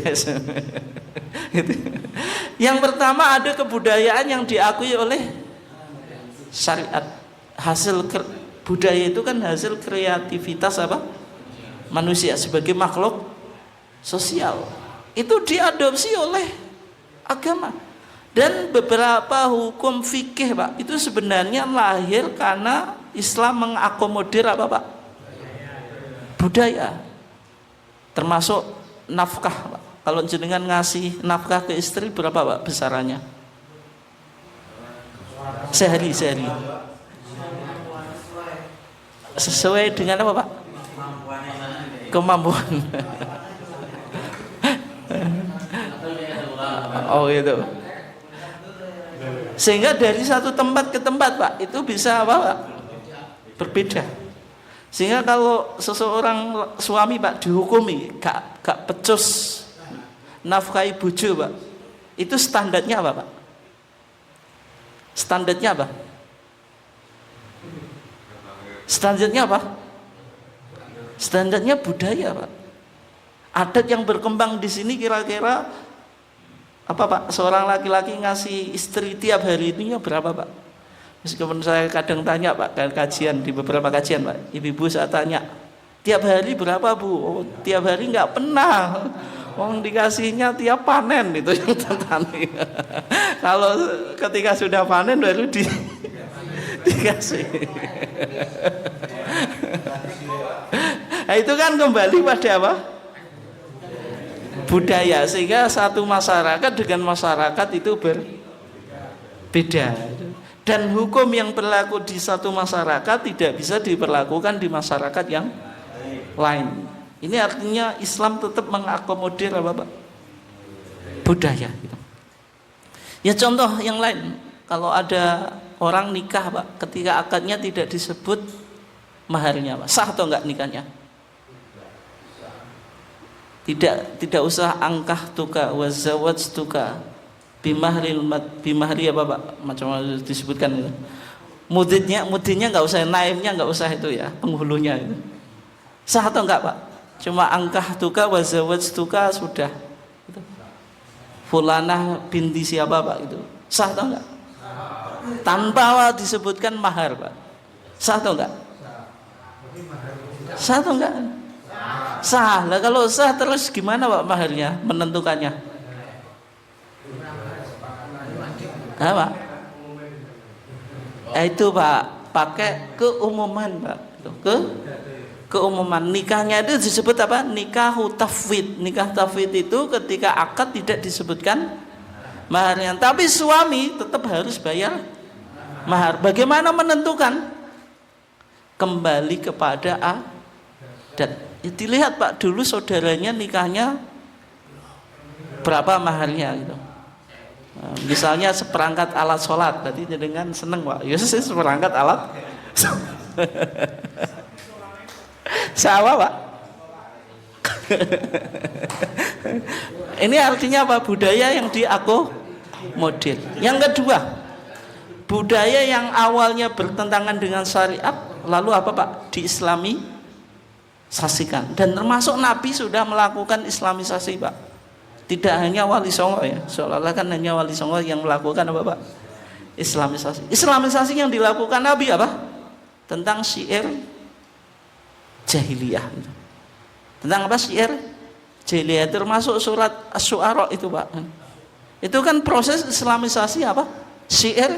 Yang pertama, ada kebudayaan yang diakui oleh syariat. Hasil budaya itu kan hasil kreativitas apa? Manusia sebagai makhluk sosial. Itu diadopsi oleh agama. Dan beberapa hukum fikih Pak itu sebenarnya lahir karena Islam mengakomodir apa Pak? Budaya. Termasuk nafkah Pak. Kalau jenengan ngasih nafkah ke istri berapa Pak besarannya? Sehari. Sesuai dengan apa Pak? Kemampuan. Oh itu. Sehingga dari satu tempat ke tempat Pak itu bisa apa Pak? Berbeda. Sehingga kalau seseorang suami Pak dihukumi gak pecus nafkahi bojo Pak, itu standarnya apa Pak? Standarnya apa? Standarnya apa? Standarnya budaya Pak. Adat yang berkembang di sini kira-kira apa Pak? Seorang laki-laki ngasih istri tiap hari itu berapa Pak? Meskipun saya kadang tanya Pak, kajian di beberapa kajian Pak, ibu-ibu saya tanya, tiap hari berapa Bu? Oh, tiap hari nggak pernah. Wong dikasihnya tiap panen itu yang tertani. Kalau ketika sudah panen baru dikasih. Nah, itu kan kembali pada apa? Budaya, sehingga satu masyarakat dengan masyarakat itu berbeda. Dan hukum yang berlaku di satu masyarakat tidak bisa diberlakukan di masyarakat yang lain. Ini artinya Islam tetap mengakomodir apa Pak? Budaya. Ya contoh yang lain, kalau ada orang nikah Pak, ketika akadnya tidak disebut maharnya Pak, sah atau enggak nikahnya? Tidak usah angkah tuka wazawaj tuka bimahri apa Pak? Macam disebutkan itu. Mudinnya enggak usah, naimnya enggak usah itu ya, penghulunya itu. Sah atau enggak Pak? Cuma angkah tuka wazawaj tuka sudah. Itu. Fulanah binti siapa Pak itu. Sah atau enggak? Tanpa disebutkan mahar Pak. Sah atau enggak? Sah atau enggak? Sah. Lah kalau sah terus gimana Pak maharnya menentukannya? Apa? Itu Pak, pakai keumuman Pak. Keumuman nikahnya itu disebut apa? Nikahu tafwid. Nikah tafwid itu ketika akad tidak disebutkan maharnya, tapi suami tetap harus bayar mahar. Bagaimana menentukan? Kembali kepada adat. Dilihat Pak, dulu saudaranya nikahnya berapa maharnya gitu. Misalnya seperangkat alat sholat, berarti dengan seneng Pak. Ya seperangkat alat. Sama Pak. Ini artinya apa? Budaya yang diakomodir. Yang kedua, budaya yang awalnya bertentangan dengan syariat, lalu apa Pak? Diislami sasikan. Dan termasuk Nabi sudah melakukan islamisasi Pak. Tidak hanya Wali Songo ya, seolah-olah kan hanya Wali Songo yang melakukan apa Pak? Islamisasi. Islamisasi yang dilakukan Nabi apa? Tentang syair jahiliyah. Tentang apa syair jahiliyah, termasuk surat Asy-Syu'ara itu Pak. Itu kan proses islamisasi apa? Syair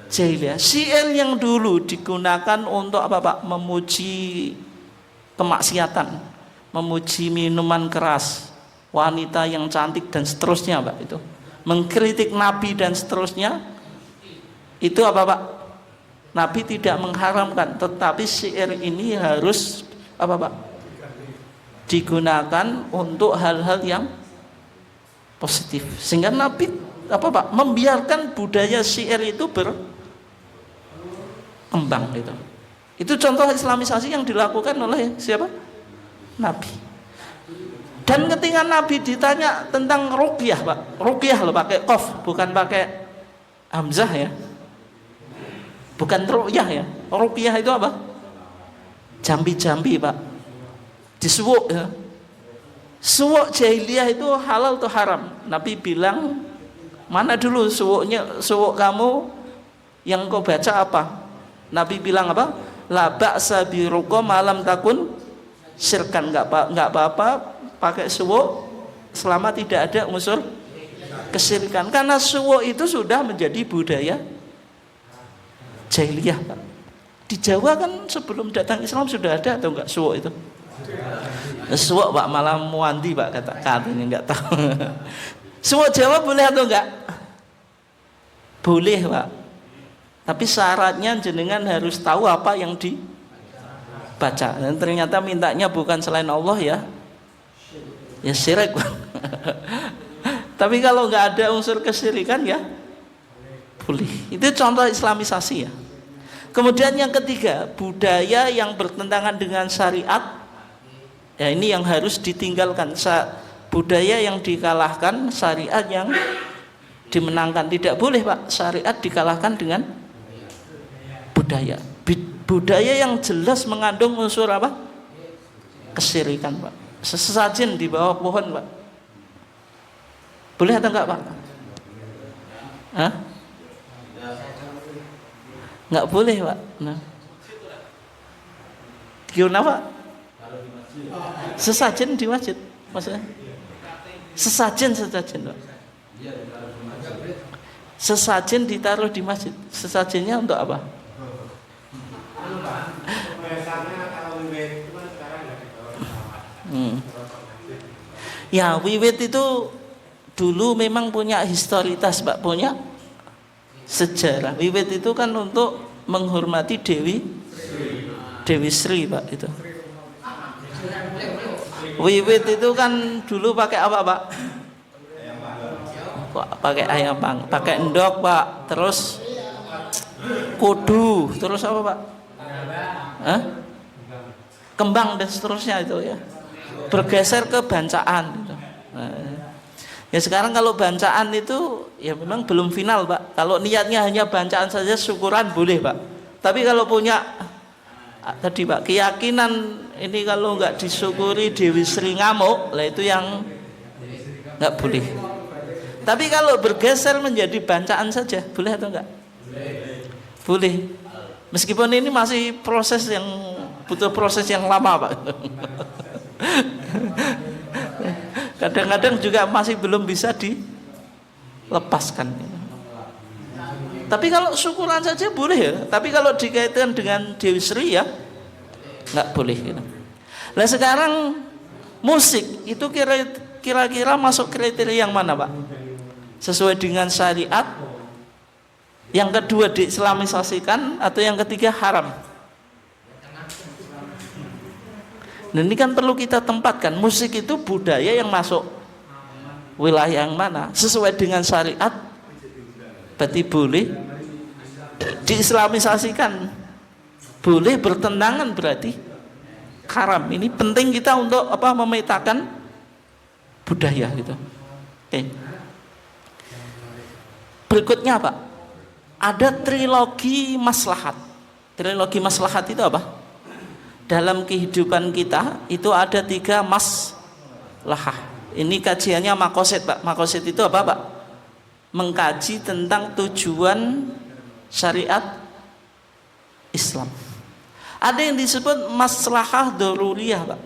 jahiliyah. Syair yang dulu digunakan untuk apa Pak? Memuji kemaksiatan, memuji minuman keras, wanita yang cantik dan seterusnya Pak, itu mengkritik Nabi dan seterusnya. Itu apa Pak? Nabi tidak mengharamkan, tetapi syair ini harus apa Pak? Digunakan untuk hal-hal yang positif. Sehingga Nabi apa Pak? Membiarkan budaya syair itu berkembang gitu. Itu contoh islamisasi yang dilakukan oleh siapa? Nabi. Dan ketika Nabi ditanya tentang ruqyah Pak, ruqyah loh pakai qaf, bukan pakai hamzah ya, bukan ruqyah ya. Ruqyah itu apa? Jambi-jambi Pak, disuwuk ya. Suwuk jahiliyah itu halal atau haram? Nabi bilang, mana dulu suwuknya, suwuk kamu yang kau baca apa? Nabi bilang apa? La ba'sa bi ruqa malam takun syirkan. Enggak apa-apa pakai suwuk selama tidak ada unsur Kesyirikan. Karena suwo itu sudah menjadi budaya jahiliyah, Pak. Di Jawa kan sebelum datang Islam sudah ada atau enggak suwo itu? Suwo, Pak, malah muandi, Pak, katanya enggak tahu. Suwo Jawa boleh atau enggak? Boleh, Pak. Tapi syaratnya jenengan harus tahu apa yang dibaca. Dan ternyata mintanya bukan selain Allah ya syirik. Tapi kalau nggak ada unsur kesyirikan ya boleh. Itu contoh islamisasi ya. Kemudian yang ketiga, budaya yang bertentangan dengan syariat. Ya, ini yang harus ditinggalkan. Budaya yang dikalahkan, syariat yang dimenangkan. Tidak boleh, Pak, syariat dikalahkan dengan budaya. Budaya yang jelas mengandung unsur apa? Kesyirikan, Pak. Sesajen di bawah pohon, Pak. Boleh atau enggak, Pak? Hah? Enggak boleh, Pak. Nah. Gimana, Pak? Sesajen di masjid, maksudnya? Sesajen, Pak. Sesajen ditaruh di masjid. Sesajennya untuk apa? Ya, wiwit itu dulu memang punya historitas, Pak, punya sejarah. Wiwit itu kan untuk menghormati Dewi Sri, Pak, itu. Wiwit itu kan dulu pakai apa, Pak? Pakai ayam pang, pakai endok, Pak. Terus kudu, terus apa, Pak? Hah? Kembang dan seterusnya itu ya. Bergeser ke bancaan gitu. Ya sekarang kalau bancaan itu ya memang belum final, Pak. Kalau niatnya hanya bancaan saja syukuran boleh, Pak. Tapi kalau punya tadi, Pak, keyakinan ini kalau nggak disyukuri Dewi Sri ngamuk, lah itu yang nggak boleh. Tapi kalau bergeser menjadi bancaan saja boleh atau enggak? Boleh. Meskipun ini masih proses yang butuh proses yang lama, Pak. Kadang-kadang juga masih belum bisa dilepaskan. Tapi kalau syukuran saja boleh ya. Tapi kalau dikaitkan dengan Dewi Sri ya nggak boleh gitu. Nah sekarang musik itu kira-kira masuk kriteria yang mana, Pak? Sesuai dengan syariat. Yang kedua diislamisasikan atau yang ketiga haram. Dan ini kan perlu kita tempatkan. Musik itu budaya yang masuk wilayah yang mana? Sesuai dengan syariat berarti boleh. Diislamisasikan boleh, bertentangan berarti haram. Ini penting kita untuk apa? Memetakan budaya gitu. Oke. Berikutnya, Pak, ada trilogi maslahat. Trilogi maslahat itu apa? Dalam kehidupan kita itu ada 3 maslahah. Ini kajiannya makosid, Pak. Makosid itu apa, Pak? Mengkaji tentang tujuan syariat Islam. Ada yang disebut maslahah daruriyah, Pak.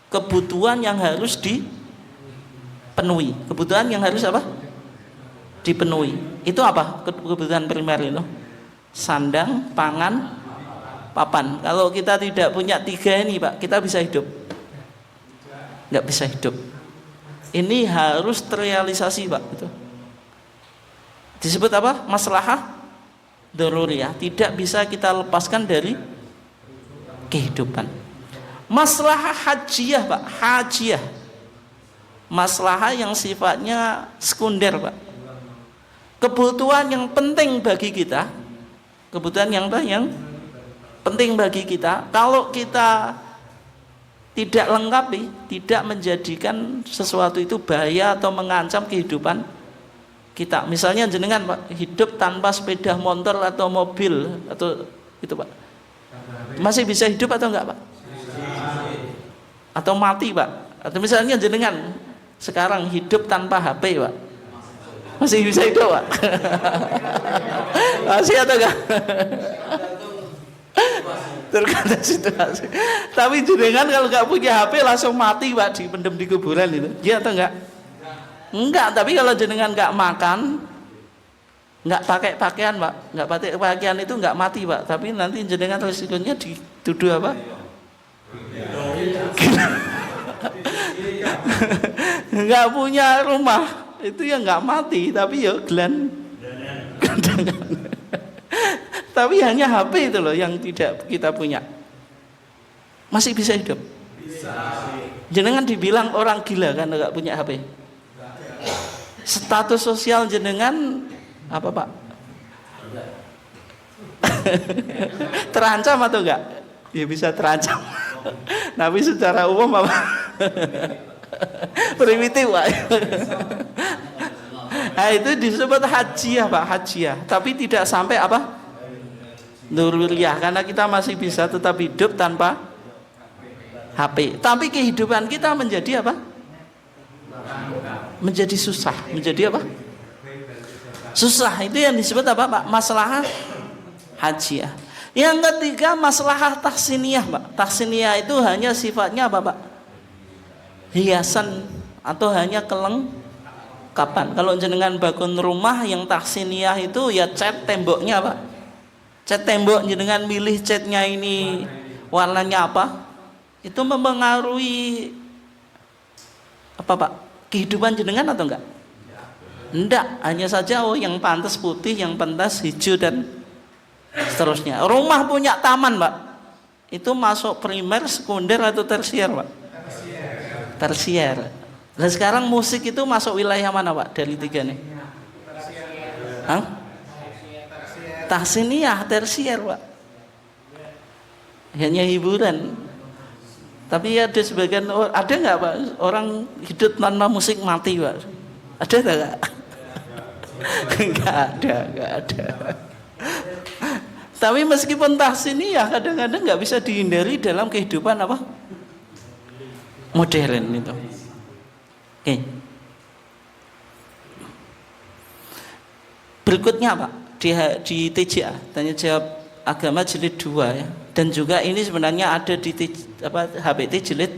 Kebutuhan yang harus dipenuhi. Kebutuhan yang harus apa? Dipenuhi. Itu apa? Kebutuhan primer itu. Sandang, pangan, papan. Kalau kita tidak punya 3 ini, Pak, kita bisa hidup? Nggak bisa hidup. Ini harus terrealisasi, Pak. Itu disebut apa? Maslahah daruriyah. Tidak bisa kita lepaskan dari kehidupan. Maslahah hajiyah, Pak. Hajiyah, maslahah yang sifatnya sekunder, Pak. Kebutuhan yang penting bagi kita. Kebutuhan yang penting bagi kita. Kalau kita tidak lengkapi, tidak menjadikan sesuatu itu bahaya atau mengancam kehidupan kita. Misalnya jenengan, Pak, hidup tanpa sepeda motor atau mobil atau itu, Pak, masih bisa hidup atau enggak, Pak? Atau mati, Pak? Atau misalnya jenengan sekarang hidup tanpa HP, Pak, masih bisa hidup, Pak? Masih atau enggak? Tergantung situasi. Tapi jenengan kalau nggak punya HP langsung mati, Pak, dipendem di kuburan itu. Iya atau enggak? Enggak, tapi kalau jenengan nggak makan, nggak pakai pakaian Pak, nggak pakai pakaian itu nggak mati Pak, tapi nanti jenengan resikonya dituduh apa? Nggak punya rumah itu ya nggak mati, tapi ya Glenn. Tapi hanya HP itu loh yang tidak kita punya, masih bisa hidup. Jenengan dibilang orang gila kan nggak punya HP. Status sosial jenengan apa Pak? Terancam atau enggak? Ya bisa terancam. Tapi secara umum apa? Primitif Pak. Nah, itu disebut hajiah Pak, hajiah. Tapi tidak sampai apa? Nuruliyah, karena kita masih bisa tetap hidup tanpa HP. Tapi kehidupan kita menjadi apa? Menjadi susah. Menjadi apa? Susah. Itu yang disebut apa Pak? Masalah hajiah. Yang ketiga masalah tahsiniyah Pak. Tahsiniyah itu hanya sifatnya apa Pak? Hiasan atau hanya kelengkapan. Kalau jenengan bangun rumah yang tahsiniyah itu ya cat temboknya Pak. Cat tembok jenengan milih catnya ini warnanya apa? Itu mempengaruhi apa Pak? Kehidupan jenengan atau enggak? Enggak, hanya saja yang pantas putih, yang pantas hijau dan seterusnya. Rumah punya taman Pak, itu masuk primer, sekunder atau tersier Pak? Tersier. Nah sekarang musik itu masuk wilayah mana Pak dari tiga nih? Hah? Tahsiniyah, tersier Pak. Hanya hiburan. Tapi ada sebagian ada nggak Pak orang hidup tanpa musik mati Pak? Ada nggak? Nggak ada. Tapi meskipun tahsiniyah kadang-kadang nggak bisa dihindari dalam kehidupan apa? Modern itu. Oke. Berikutnya Pak di TJA, tanya jawab agama jilid 2 ya. Dan juga ini sebenarnya ada di HBT jilid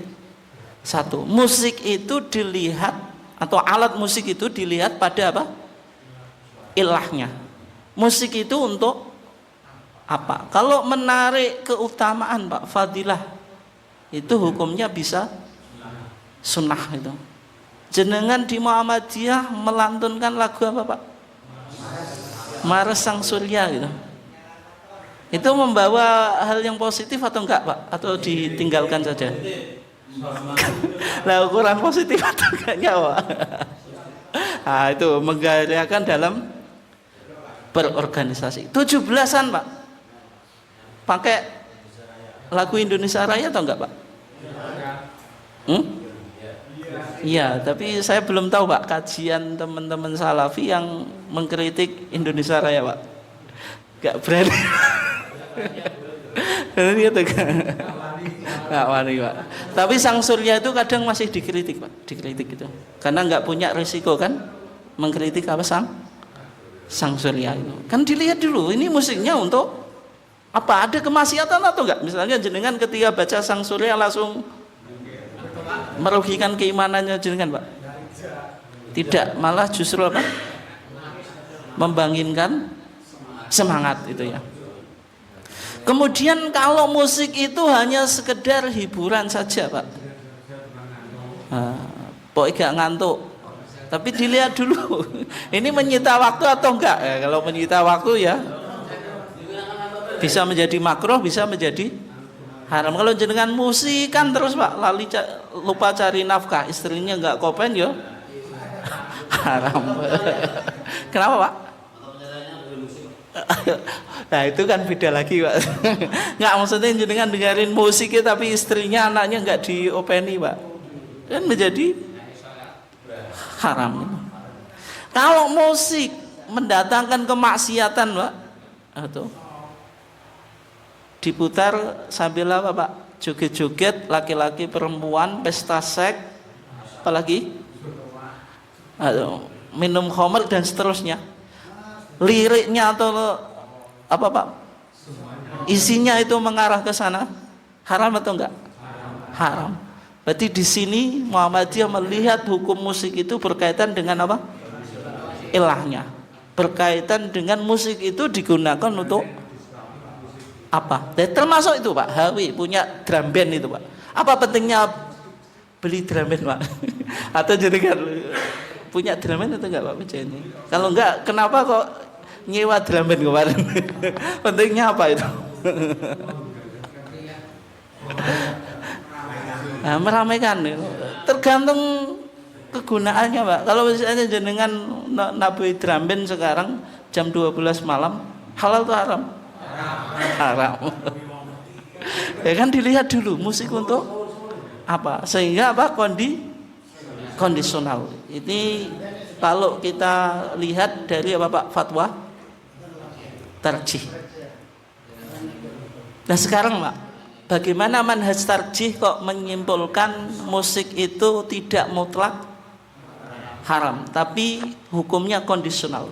1. Musik itu dilihat atau alat musik itu dilihat pada apa? Ilahnya. Musik itu untuk apa? Kalau menarik keutamaan Pak, fadilah, itu hukumnya bisa sunnah itu. Jenengan di Muhammadiyah melantunkan lagu apa Pak? Mares Sang Surya gitu. Itu membawa hal yang positif atau enggak Pak? Atau ditinggalkan saja? Lah ukuran positif atau enggaknya Pak? Nah itu menggairahkan dalam berorganisasi. 17-an Pak, pakai lagu Indonesia Raya atau enggak Pak? Iya, tapi saya belum tahu Pak kajian teman-teman Salafi yang mengkritik Indonesia Raya Pak. Enggak berani. Itu nggak wani Pak. Tapi Sang Surya itu kadang masih dikritik Pak, dikritik itu. Karena nggak punya risiko kan mengkritik apa Sang Surya itu. Kan dilihat dulu ini musiknya untuk apa? Ada kemaksiatan atau enggak? Misalnya jenengan ketika baca Sang Surya langsung merugikan keimanannya jenengan Pak? Tidak, malah justru apa? Membangkitkan semangat itu ya. Kemudian kalau musik itu hanya sekedar hiburan saja Pak, pokoknya gak ngantuk. Tapi dilihat dulu, ini menyita waktu atau enggak? Kalau menyita waktu ya bisa menjadi makruh, bisa menjadi haram. Kalau jenengan musik kan terus Pak, lupa cari nafkah, istrinya enggak kopen ya haram. Kenapa Pak? Nah itu kan beda lagi Pak. Nggak, maksudnya jenengan dengerin musiknya tapi istrinya anaknya nggak diopeni Pak, kan menjadi haram. Kalau musik mendatangkan kemaksiatan Pak, atau diputar sambil apa Pak? Joget-joget, laki-laki perempuan, pesta seks, apalagi minum khamr dan seterusnya. Liriknya atau apa Pak? Isinya itu mengarah ke sana, haram atau enggak? Haram. Berarti di sini Muhammadiyah melihat hukum musik itu berkaitan dengan apa? Ilahnya. Berkaitan dengan musik itu digunakan untuk apa? Dan termasuk itu Pak, Hawi punya drum band itu Pak. Apa pentingnya beli drum band Pak? Atau jadi kan punya drum band atau enggak Pak ini? Kalau enggak, kenapa kok nyewa drum band kemarin? Pentingnya apa itu? Nah, meramaikan tergantung kegunaannya Pak. Kalau misalnya jenengan nabuhi drum band sekarang jam 12 malam, halal atau haram? Haram. Ya kan dilihat dulu musik untuk apa, sehingga apa kondisional. Ini kalau kita lihat dari apa Pak, fatwa tarjih. Nah sekarang Pak, bagaimana manhaj tarjih kok menyimpulkan musik itu tidak mutlak haram, tapi hukumnya kondisional.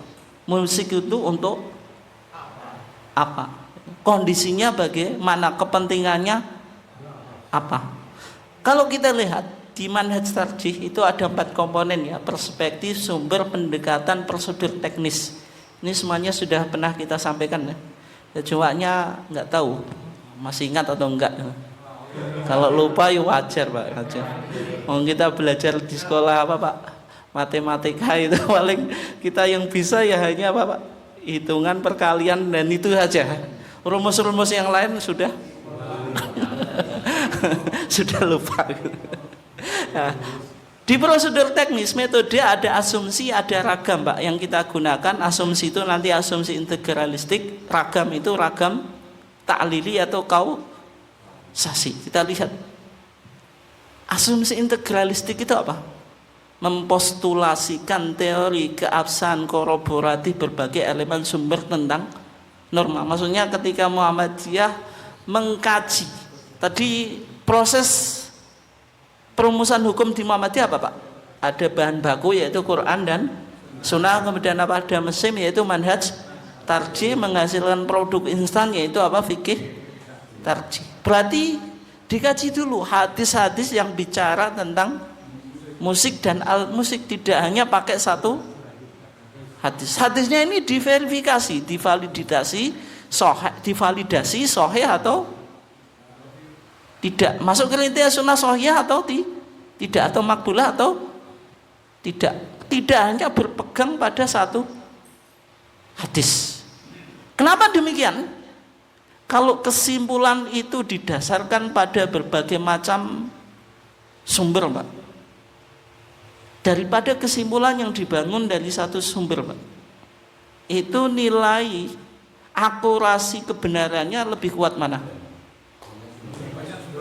Musik itu untuk apa? Kondisinya bagaimana? Kepentingannya apa? Kalau kita lihat di manhaj tarjih itu ada 4 komponen ya: perspektif, sumber, pendekatan, prosedur, teknis. Ini semuanya sudah pernah kita sampaikan ya. Ya cuanya nggak tahu masih ingat atau enggak. Kalau lupa ya wajar Pak, wajar. Kita belajar di sekolah apa Pak, matematika itu paling kita yang bisa ya hanya apa Pak, hitungan, perkalian, dan itu saja. Rumus-rumus yang lain sudah sudah lupa. Nah, di prosedur teknis metode ada asumsi, ada ragam Pak yang kita gunakan. Asumsi itu nanti asumsi integralistik, ragam itu ragam ta'lili atau kausasi. Kita lihat asumsi integralistik itu apa? Mempostulasikan teori keabsahan koroboratif berbagai elemen sumber tentang norma. Maksudnya ketika Muhammadiyah mengkaji tadi proses perumusan hukum di Muhammadiyah apa Pak? Ada bahan baku yaitu Quran dan Sunnah, kemudian apa, ada mesin yaitu manhaj tarjih, menghasilkan produk instan yaitu apa, fikih tarjih. Berarti dikaji dulu hadis-hadis yang bicara tentang musik dan alat musik, tidak hanya pakai satu hadis. Hadisnya ini diverifikasi, divalidasi sahih atau tidak, masuk kriteria sunnah sahih atau tidak, atau makbulah atau tidak hanya berpegang pada satu hadis. Kenapa demikian? Kalau kesimpulan itu didasarkan pada berbagai macam sumber Pak, daripada kesimpulan yang dibangun dari satu sumber Pak, itu nilai akurasi kebenarannya lebih kuat mana?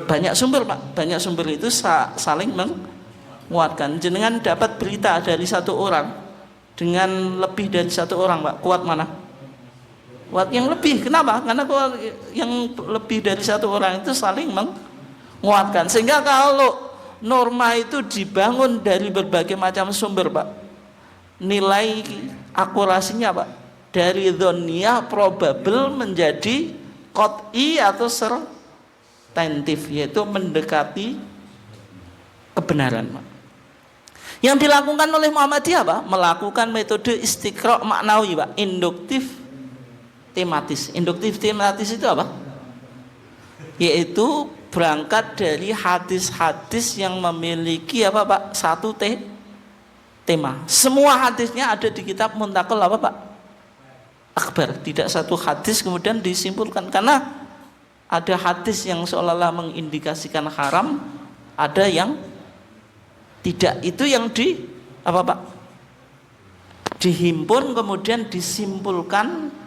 Banyak sumber Pak, banyak sumber itu saling menguatkan. Jenengan dapat berita dari satu orang dengan lebih dari satu orang Pak, kuat mana? Kuat yang lebih. Kenapa? Karena yang lebih dari satu orang itu saling menguatkan. Sehingga kalau norma itu dibangun dari berbagai macam sumber Pak, nilai akurasinya Pak, dari dhoniyah probable menjadi qot'i atau sertaintif, yaitu mendekati kebenaran Pak. Yang dilakukan oleh Muhammadiyah Pak, melakukan metode istiqra' maknawi Pak, induktif tematis. Induktif tematis itu apa? Yaitu berangkat dari hadis-hadis yang memiliki apa Pak, satu tema. Semua hadisnya ada di kitab Muntakal apa Pak, Akbar. Tidak satu hadis kemudian disimpulkan, karena ada hadis yang seolah-olah mengindikasikan haram, ada yang tidak. Itu yang apa Pak, dihimpun kemudian disimpulkan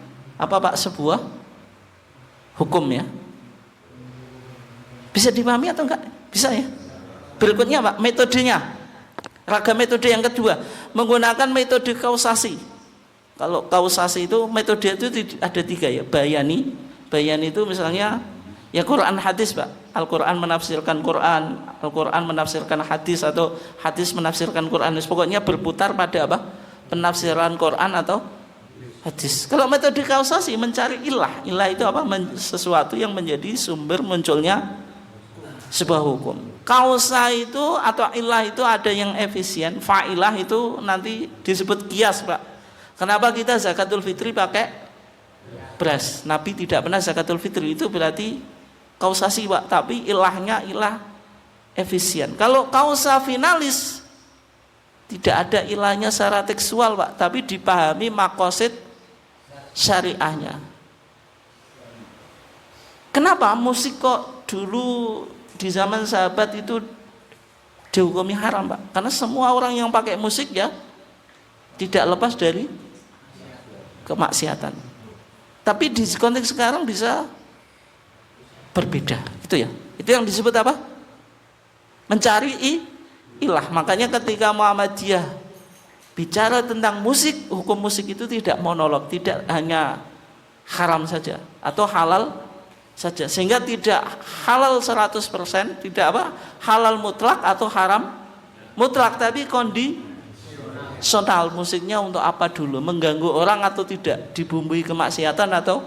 apa Pak, sebuah hukum ya. Bisa dipahami atau enggak? Bisa ya. Berikutnya Pak, metodenya, ragam metode yang kedua, menggunakan metode kausasi. Kalau kausasi itu metode itu ada 3 ya. Bayani itu misalnya ya Quran hadis Pak. Al-Quran menafsirkan Quran, Al-Quran menafsirkan hadis, atau hadis menafsirkan Quran. Pokoknya berputar pada apa, penafsiran Quran atau hadis. Kalau metode kausasi mencari ilah itu apa, sesuatu yang menjadi sumber munculnya sebuah hukum. Kausa itu atau ilah itu ada yang efisien, fa'ilah itu nanti disebut kias, Pak. Kenapa kita zakatul fitri pakai beras? Nabi tidak pernah zakatul fitri, itu berarti kausasi, Pak, tapi ilahnya ilah efisien. Kalau kausa finalis tidak ada ilahnya secara tekstual, Pak, tapi dipahami makosid syariahnya. Kenapa musik kok dulu di zaman sahabat itu dihukumi haram, Pak? Karena semua orang yang pakai musik ya tidak lepas dari kemaksiatan. Tapi di konteks sekarang bisa berbeda, itu ya. Itu yang disebut apa? Mencari ilah. Makanya ketika Muhammadiyah bicara tentang musik, hukum musik itu tidak monolog, tidak hanya haram saja atau halal saja, sehingga tidak halal 100%, tidak apa? Halal mutlak atau haram mutlak, tapi kondisional. Musiknya untuk apa dulu? Mengganggu orang atau tidak? Dibumbui kemaksiatan atau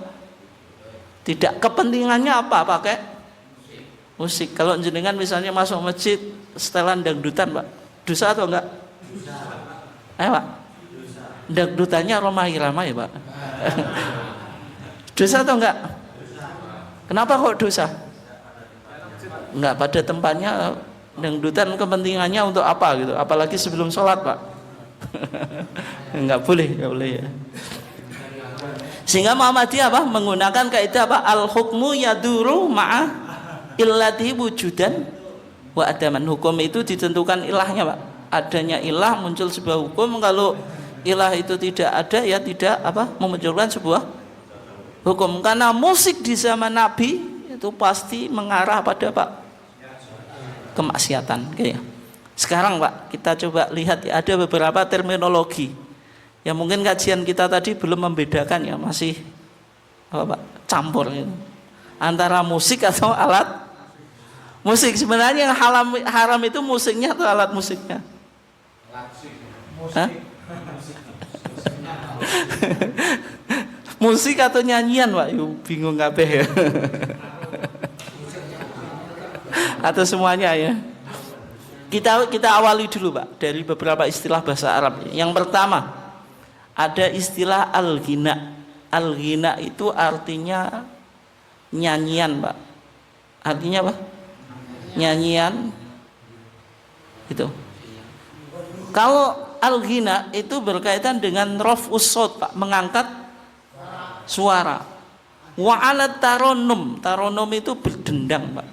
tidak? Kepentingannya apa pakai musik? Kalau jenengan misalnya masuk masjid setelan dangdutan, Pak, dosa atau enggak? Pak, dangdutannya Roma Irama ya, Pak. Dosa atau enggak? Kenapa kok dosa? Enggak, pada tempatnya dangdutan kepentingannya untuk apa gitu? Apalagi sebelum sholat, Pak. Enggak boleh ya. Sehingga Muhammadiyah apa? Menggunakan kaidah apa? Al-hukmu yaduru ma'a illati wujudan wa adaman. Hukum itu ditentukan ilahnya, Pak. Adanya ilah muncul sebuah hukum. Kalau ilah itu tidak ada ya tidak apa? Memunculkan sebuah hukum. Karena musik di zaman Nabi itu pasti mengarah pada Pak kemaksiatan. Oke. Sekarang Pak kita coba lihat ya, ada beberapa terminologi yang mungkin kajian kita tadi belum membedakan ya, masih apa Pak campur gitu, antara musik atau alat musik. Sebenarnya yang haram itu musiknya atau alat musiknya? Hah? Musik atau nyanyian, Pak? Bingung kabeh ya. Atau semuanya ya. Kita awali dulu, Pak, dari beberapa istilah bahasa Arab. Yang pertama, ada istilah al-ghina. Al-ghina itu artinya nyanyian, Pak. Artinya apa? Nyanyian. Itu. Kalau al-ghina itu berkaitan dengan raf'us shaut, Pak, mengangkat suara. Wa 'alat taronum. Taronum itu berdendang, Pak.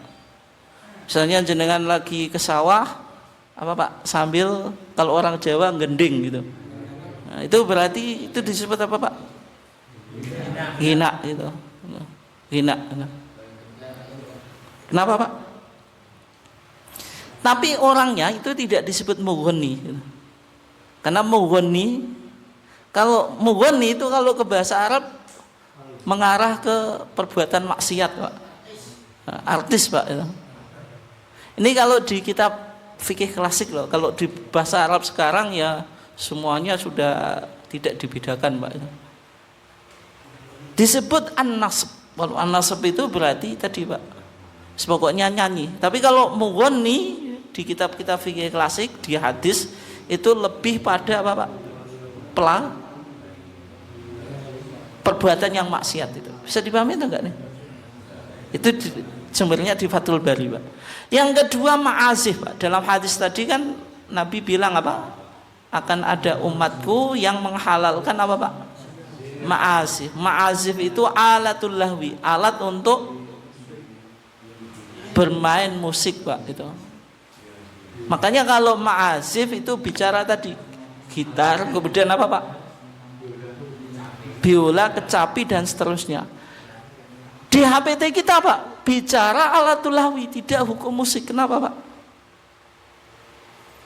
Misalnya jenengan lagi ke sawah, apa Pak? Sambil kalau orang Jawa gending gitu. Nah, itu berarti itu disebut apa, Pak? Hina gitu. Hina. Kenapa, Pak? Tapi orangnya itu tidak disebut mughni gitu. Karena mughni, kalau mughni itu kalau ke bahasa Arab mengarah ke perbuatan maksiat, Pak. Nah, artis, Pak itu. Ini kalau di kitab fikih klasik loh. Kalau di bahasa Arab sekarang ya semuanya sudah tidak dibedakan, Pak. Disebut an-nasb. Kalau an-nasb itu berarti tadi, Pak, pokoknya nyanyi. Tapi kalau mughni di kitab-kitab fikih klasik, di hadis itu lebih pada apa, Pak? Perbuatan yang maksiat itu. Bisa dipahami atau enggak nih? Itu sumbernya di Fathul Bari, Pak. Yang kedua ma'azif, Pak. Dalam hadis tadi kan Nabi bilang apa? Akan ada umatku yang menghalalkan apa, Pak? Ma'azif. Ma'azif itu alatul lahwi, alat untuk bermain musik, Pak, itu. Makanya kalau ma'azif itu bicara tadi gitar, kemudian apa, Pak? Biola, kecapi dan seterusnya. Di HPT kita, Pak, bicara alatul lahwi, tidak hukum musik. Kenapa, Pak?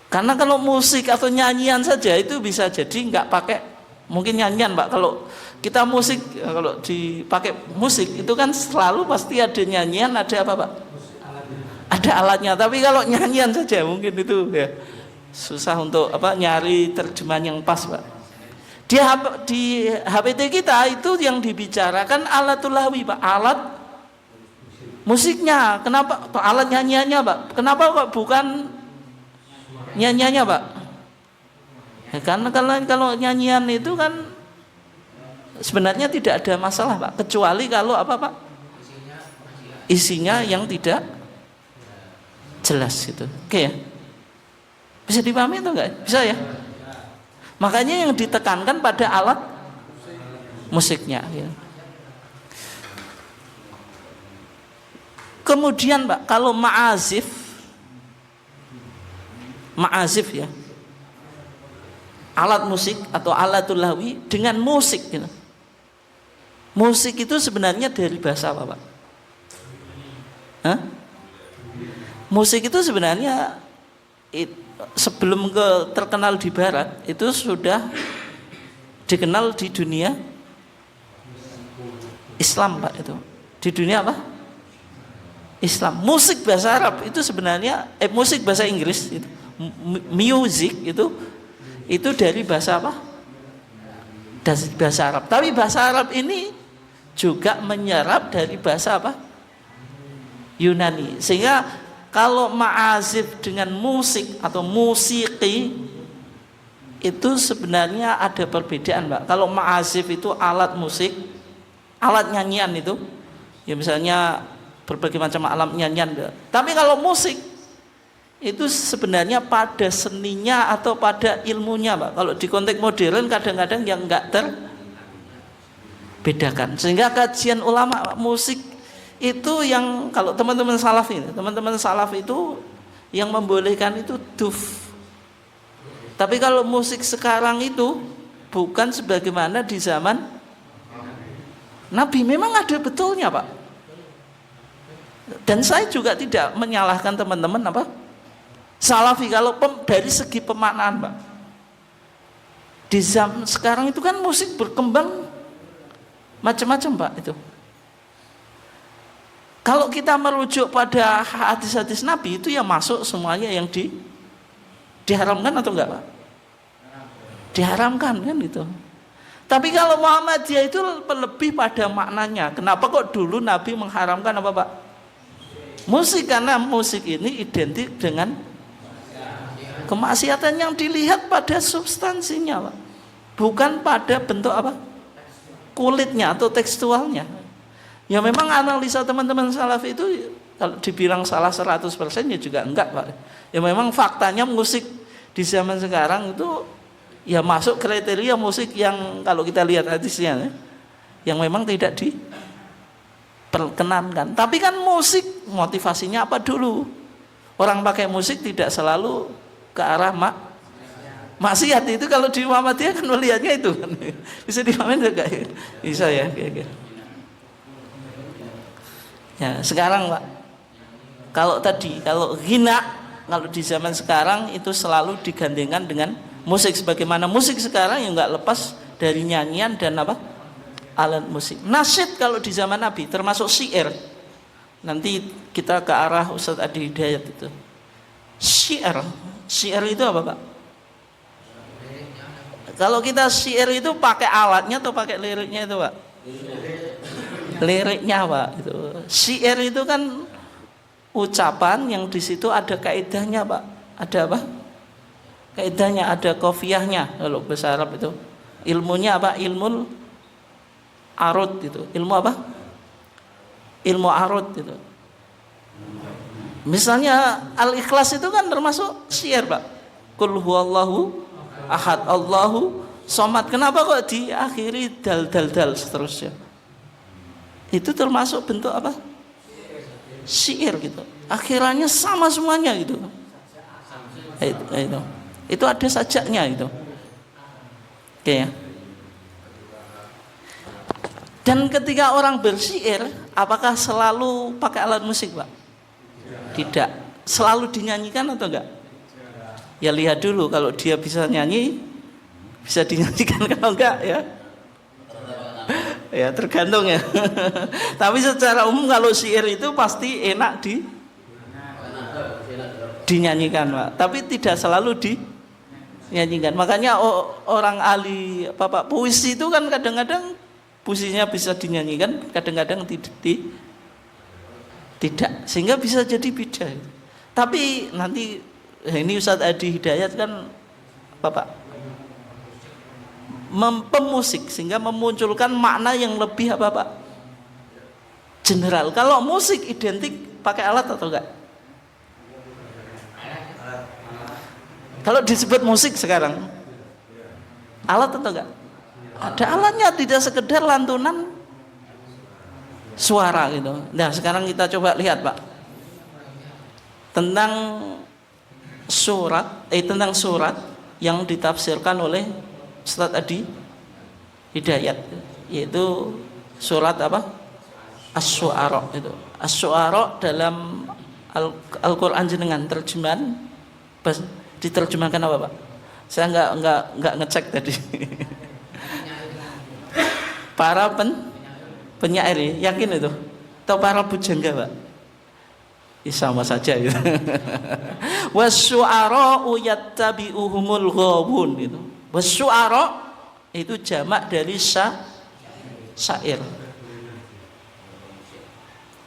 Karena kalau musik atau nyanyian saja itu bisa jadi nggak pakai, mungkin nyanyian, Pak. Kalau kita musik, kalau dipakai musik itu kan selalu pasti ada nyanyian, ada apa, Pak? Ada alatnya. Tapi kalau nyanyian saja mungkin itu ya susah untuk apa nyari terjemahan yang pas, Pak. Di HPT kita itu yang dibicarakan alatul lahwi, Pak, alat Musiknya, kenapa alat nyanyiannya, Pak? Kenapa kok bukan nyanyiannya, Pak? Ya, karena kalau nyanyian itu kan sebenarnya tidak ada masalah, Pak, kecuali kalau apa, Pak? Isinya yang tidak jelas gitu. Oke ya? Bisa dipahami atau enggak? Bisa ya? Makanya yang ditekankan pada alat musiknya ya. Kemudian, Pak, kalau ma'azif ya, alat musik atau alatul lahwi dengan musik gitu. Musik itu sebenarnya dari bahasa apa, Pak? Hah? Musik itu sebenarnya sebelum terkenal di barat itu sudah dikenal di dunia Islam, Pak. Itu di dunia apa? Islam. Musik bahasa Arab itu sebenarnya musik bahasa Inggris itu, music itu dari bahasa apa? Dari bahasa Arab. Tapi bahasa Arab ini juga menyerap dari bahasa apa? Yunani. Sehingga kalau ma'azif dengan musik atau musiki itu sebenarnya ada perbedaan, Pak. Kalau ma'azif itu alat musik, alat nyanyian itu, ya misalnya berbagai macam alat nyanyian. Tapi kalau musik itu sebenarnya pada seninya atau pada ilmunya, Pak. Kalau di konteks modern kadang-kadang yang enggak terbedakan. Sehingga kajian ulama musik itu yang kalau teman-teman salaf itu yang membolehkan itu duf. Tapi kalau musik sekarang itu bukan sebagaimana di zaman Nabi, memang ada betulnya, Pak. Dan saya juga tidak menyalahkan teman-teman apa Salafi kalau dari segi pemaknaan, Pak. Di zaman sekarang itu kan musik berkembang macam-macam, Pak, itu. Kalau kita merujuk pada hadis-hadis Nabi itu ya masuk semuanya yang diharamkan atau enggak, Pak? Diharamkan kan itu. Tapi kalau Muhammadiyah itu lebih pada maknanya. Kenapa kok dulu Nabi mengharamkan apa, Pak? Musik, karena musik ini identik dengan kemaksiatan yang dilihat pada substansinya, Pak. Bukan pada bentuk apa? Kulitnya atau tekstualnya. Ya memang analisa teman-teman salaf itu kalau dibilang salah 100% ya juga enggak, Pak. Ya memang faktanya musik di zaman sekarang itu ya masuk kriteria musik yang kalau kita lihat hadisnya ya, yang memang tidak diperkenankan. Tapi kan musik motivasinya apa dulu? Orang pakai musik tidak selalu ke arah maksiat. Itu kalau di Muhammadiyah kan melihatnya itu. Bisa dipahami enggak? Bisa ya, kira-kira. Ya, sekarang, Pak. Kalau ghina, kalau di zaman sekarang itu selalu digandengkan dengan musik, sebagaimana musik sekarang yang enggak lepas dari nyanyian dan apa? Alat musik. Nasyid kalau di zaman Nabi termasuk syair. Nanti kita ke arah Ustadz Adi Hidayat itu. Syair itu apa, Pak? Kalau kita syair itu pakai alatnya atau pakai liriknya itu, Pak? Liriknya, Pak. Itu. Syair itu kan ucapan yang di situ ada kaidahnya, Pak. Ada apa? Kaidahnya, ada qafiyahnya. Kalau bahasa Arab itu ilmunya apa? Ilmu arud itu. Ilmu apa? Ilmu arud itu. Misalnya Al-Ikhlas itu kan termasuk syair, Pak. Qul huwallahu ahad, Allahu somad. Kenapa kok diakhiri dal seterusnya? Itu termasuk bentuk apa? Syair gitu. Akhirannya sama semuanya gitu. Itu ada sajaknya gitu. Oke ya. Dan ketika orang bersyair, apakah selalu pakai alat musik, Pak? Tidak. Selalu dinyanyikan atau enggak? Ya lihat dulu, kalau dia bisa nyanyi, bisa dinyanyikan, kalau enggak ya. Ya tergantung ya. Tapi secara umum kalau syair itu pasti enak dinyanyikan, Pak. Tapi tidak selalu dinyanyikan. Makanya orang ahli Pak puisi itu kan kadang-kadang puisinya bisa dinyanyikan, kadang-kadang Tidak, sehingga bisa jadi bid'ah. Tapi nanti ini Ustadz Adi Hidayat kan Bapak pemusik, sehingga memunculkan makna yang lebih apa Pak? General. Kalau musik identik pakai alat atau enggak? Kalau disebut musik sekarang alat atau enggak? Ada alatnya, tidak sekedar lantunan suara gitu. Nah sekarang kita coba lihat Pak tentang surat yang ditafsirkan oleh Ustadz Adi Hidayat, yaitu surat apa? Asy-Syu'ara itu. Asy-Syu'ara dalam Al-Qur'an jenengan terjemahan diterjemahkan apa Pak? Saya enggak ngecek tadi. Para penyair yakin itu? Atau para pujangga Pak? Sama saja gitu. Wasyu'ara'u yattabi'uhumul ghawun itu. Wasyu'ara' itu jamak dari syair.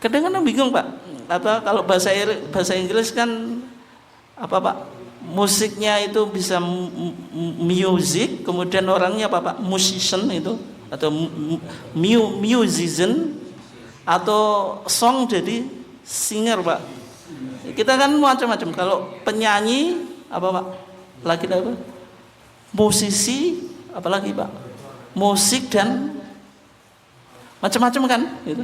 Kadang-kadang bingung Pak. Apa kalau bahasa Inggris kan apa Pak? Musiknya itu bisa music, kemudian orangnya apa Pak? Musician itu atau musician atau song jadi singer Pak. Kita kan macam-macam. Kalau penyanyi apa Pak? Lagi apa? Musisi apalagi Pak? Musik dan macam-macam kan itu.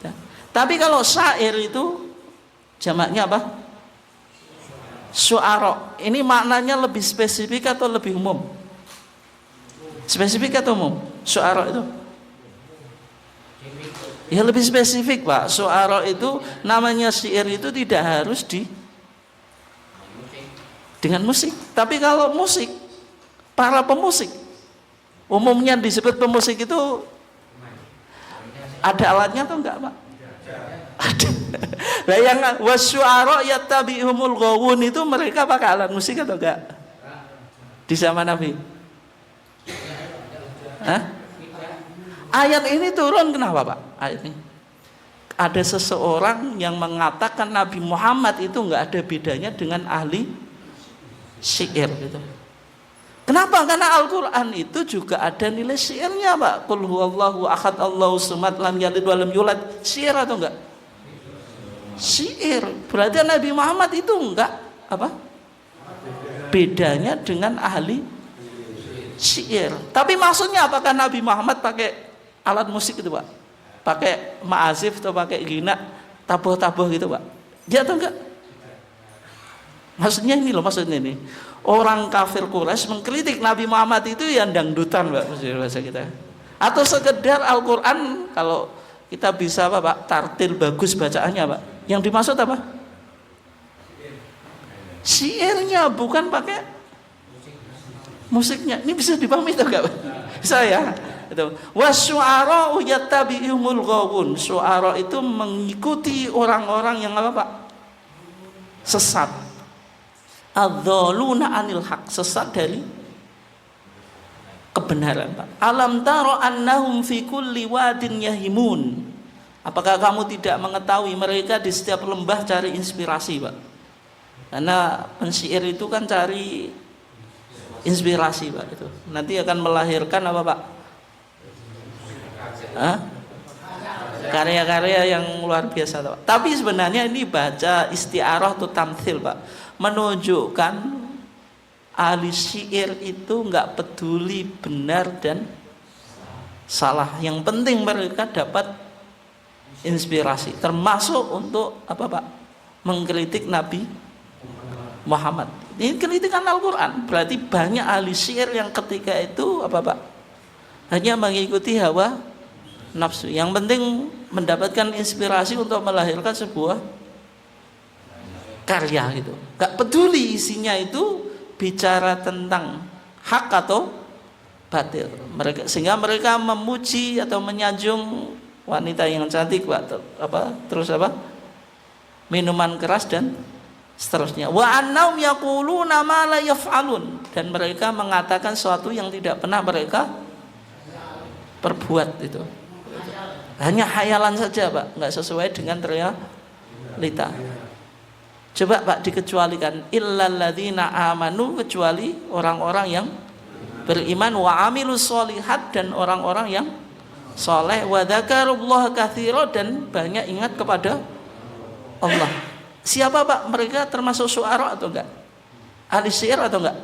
Ya. Tapi kalau syair itu jamaknya apa? Syu'ara. Ini maknanya lebih spesifik atau lebih umum? Spesifik atau umum? Syu'ara itu ya lebih spesifik Pak. Syu'ara itu namanya syair itu tidak harus dengan musik. Tapi kalau musik, para pemusik umumnya disebut pemusik itu ada alatnya atau enggak Pak? Ada. Nah yang wasyu'ara yattabi'uhumul ghawun itu mereka pakai alat musik atau enggak? Di zaman Nabi? Hah? Ayat ini turun kenapa Pak? Ayat ini ada seseorang yang mengatakan Nabi Muhammad itu enggak ada bedanya dengan ahli syair gitu. Kenapa? Karena Al-Quran itu juga ada nilai syairnya Pak. Qul huwallahu ahad Allahu samad lam yalid walam yulad. Syair atau enggak? Syair. Berarti Nabi Muhammad itu enggak apa? Bedanya dengan ahli syair. Tapi maksudnya apakah Nabi Muhammad pakai alat musik itu Pak? Pakai ma'azif atau pakai gina, tabuh-tabuh gitu Pak? Dia atau enggak? Maksudnya ini loh, maksudnya ini. Orang kafir Quraisy mengkritik Nabi Muhammad itu yang dangdutan Pak, bahasa kita. Atau sekedar Al-Qur'an kalau kita bisa apa Pak, tartil bagus bacaannya Pak. Yang dimaksud apa? Syairnya, bukan pakai musiknya. Ini bisa dipahami atau enggak Pak? Bisa ya? Itu. Wasyu'ara yattabi'uhumul ghawun. Syu'ara itu mengikuti orang-orang yang apa Pak? Sesat. Adzaluna anil haq, sesat dari kebenaran Pak. Alam taro annahum fi kulli wadin yahimun. Apakah kamu tidak mengetahui mereka di setiap lembah cari inspirasi Pak? Karena pensyair itu kan cari inspirasi Pak itu. Nanti akan melahirkan apa Pak? Hah? Karya-karya yang luar biasa Pak. Tapi sebenarnya ini baca isti'arah atau tamthil Pak, menunjukkan ahli syair itu enggak peduli benar dan salah. Yang penting mereka dapat inspirasi, termasuk untuk apa Pak? Mengkritik Nabi Muhammad. Ini kritikan Al-Quran. Berarti banyak ahli syair yang ketika itu apa Pak? Hanya mengikuti hawa nafsu. Yang penting mendapatkan inspirasi untuk melahirkan sebuah karya gitu. Gak peduli isinya itu bicara tentang hak atau batil. Sehingga mereka memuji atau menyanjung wanita yang cantik Pak, terus apa? Minuman keras dan seterusnya. Wa annahum yaquluna ma la yaf'alun, dan mereka mengatakan sesuatu yang tidak pernah mereka perbuat itu. Hanya hayalan saja Pak, nggak sesuai dengan realita. Coba Pak dikecualikan, illal ladzina amanu, kecuali orang-orang yang beriman, wa amilus sholihat, dan orang-orang yang soleh, wa dzakarullaha katsira, dan banyak ingat kepada Allah. Siapa Pak mereka? Termasuk syu'ara atau enggak? Ahli syair atau enggak?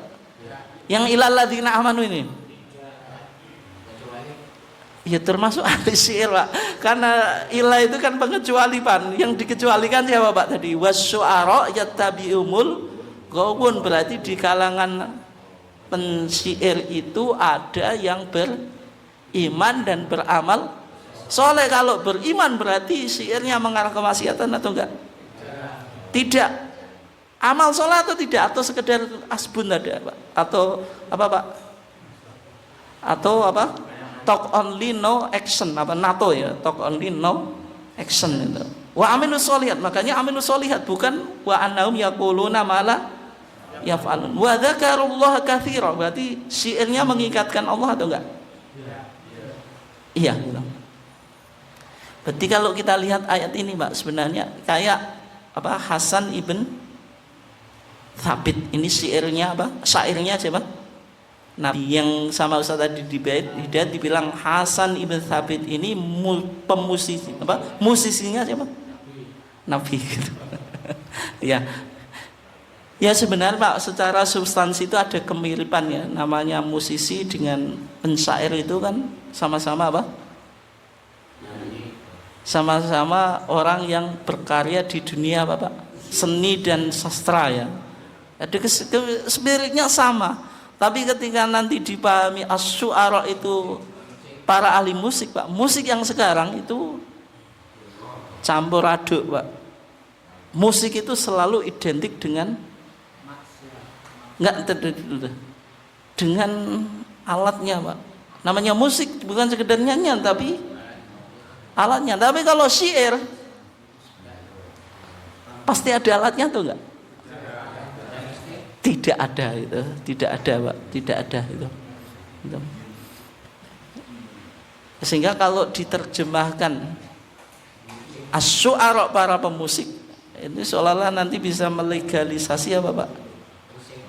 Yang illal ladzina amanu ini? Ya termasuk ahli syair Pak, karena ilah itu kan pengecualian. Yang dikecualikan siapa Pak tadi? Wasyu'ara yattabi'umul ghawun, berarti di kalangan pensyair itu ada yang beriman dan beramal soleh. Kalau beriman berarti syairnya mengarah kemaksiatan atau enggak? Tidak. Amal soleh atau tidak? Atau sekedar asbun ada Pak? Atau apa Pak? Atau apa? Talk only no action, apa NATO ya, talk only no action itu. Wa amilus sholihat, makanya amilus sholihat, bukan wa annahum yaquluna ma la yaf'alun. Wa dzakarullaha katsira, berarti syairnya mengingatkan Allah atau enggak? Iya gitu. Berarti kalau kita lihat ayat ini Pak, sebenarnya kayak apa, Hasan ibn Thabit ini syairnya apa? Syairnya siapa? Nabi. Yang sama Ustaz tadi di bait Hidayat dibilang Hasan ibn Thabit ini pemusisi apa? Musisinya siapa? Nabi gitu. Ya. Ya sebenarnya Pak, secara substansi itu ada kemiripan ya. Namanya musisi dengan pensyair itu kan sama-sama apa? Sama-sama orang yang berkarya di dunia apa Pak? Seni dan sastra ya. Ada spiritnya sama. Tapi ketika nanti dipahami as-syu'ara itu para ahli musik Pak, musik yang sekarang itu campur aduk Pak. Musik itu selalu identik dengan dengan alatnya Pak. Namanya musik bukan sekedar nyanyian tapi alatnya. Tapi kalau syair pasti ada alatnya atau enggak? Tidak ada itu, tidak ada Pak, tidak ada itu. Sehingga kalau diterjemahkan as-syu'ara para pemusik, ini seolah-olah nanti bisa melegalisasi apa Pak?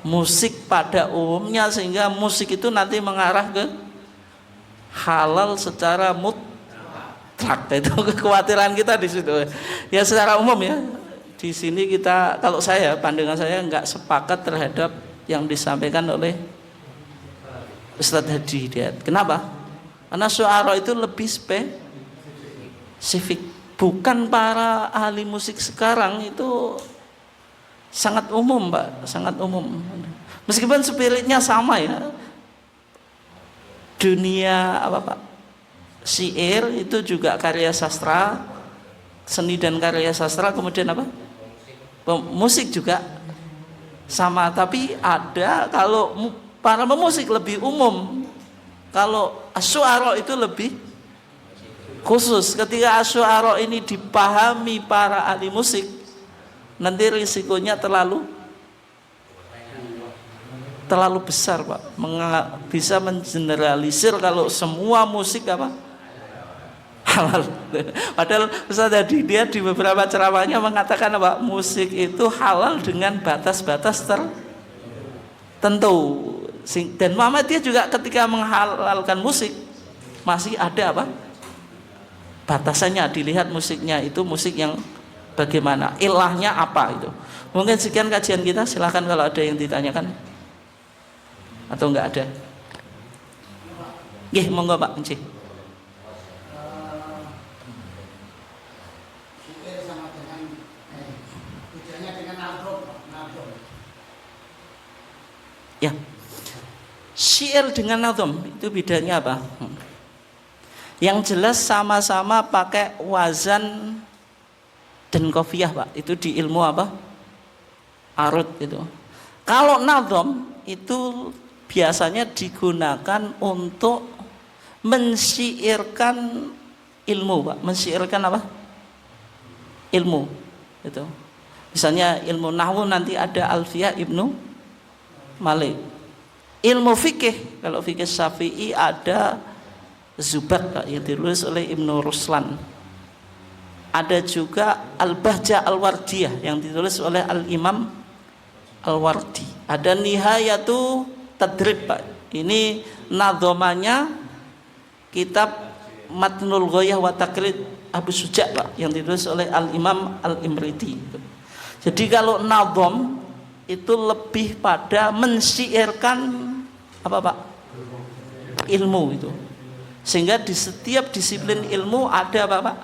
Musik pada umumnya, sehingga musik itu nanti mengarah ke halal secara mutlak. Itu kekhawatiran kita di situ. Ya secara umum ya. Di sini kita, kalau saya, pandangan saya nggak sepakat terhadap yang disampaikan oleh Ustadz Hadi Hidayat. Kenapa? Karena syu'ara itu lebih spesifik. Bukan para ahli musik sekarang itu sangat umum Pak, sangat umum. Meskipun spiritnya sama ya. Dunia apa Pak? Syair itu juga karya sastra, seni dan karya sastra, kemudian apa? Musik juga sama, tapi ada kalau para pemusik lebih umum, kalau asyu'ara itu lebih khusus. Ketika asyu'ara ini dipahami para ahli musik, nanti risikonya terlalu besar Pak, bisa mengeneralisir kalau semua musik apa halal. Padahal Ustaz tadi dia di beberapa ceramahnya mengatakan apa? Musik itu halal dengan batas-batas tertentu. Dan Muhammad dia juga ketika menghalalkan musik masih ada apa? Batasannya, dilihat musiknya itu musik yang bagaimana, ilahnya apa itu. Mungkin sekian kajian kita, silahkan kalau ada yang ditanyakan atau enggak ada. Nggih, monggo Pak Encik. Ya, syair dengan nazm itu bedanya apa? Yang jelas sama-sama pakai wazan dan qafiyah Pak. Itu di ilmu apa? Arud itu. Kalau nazm itu biasanya digunakan untuk mensyairkan ilmu Pak. Mensyairkan apa? Ilmu itu. Misalnya ilmu nahwu nanti ada Alfiyah Ibnu Malik. Ilmu fikih, kalau fikih Syafi'i ada Zubat Pak, yang ditulis oleh Ibnu Ruslan. Ada juga Al-Bahjah Al-Wardiyah yang ditulis oleh Al-Imam Al-Wardi. Ada Nihayatu Tadrib Pak. Ini nadhamanya kitab Matnul Ghoyah wa Taqlid Abu Suja' Pak, yang ditulis oleh Al-Imam Al-Imriti. Jadi kalau nadham itu lebih pada mensyairkan apa Pak? Ilmu itu. Sehingga di setiap disiplin ilmu ada apa Pak?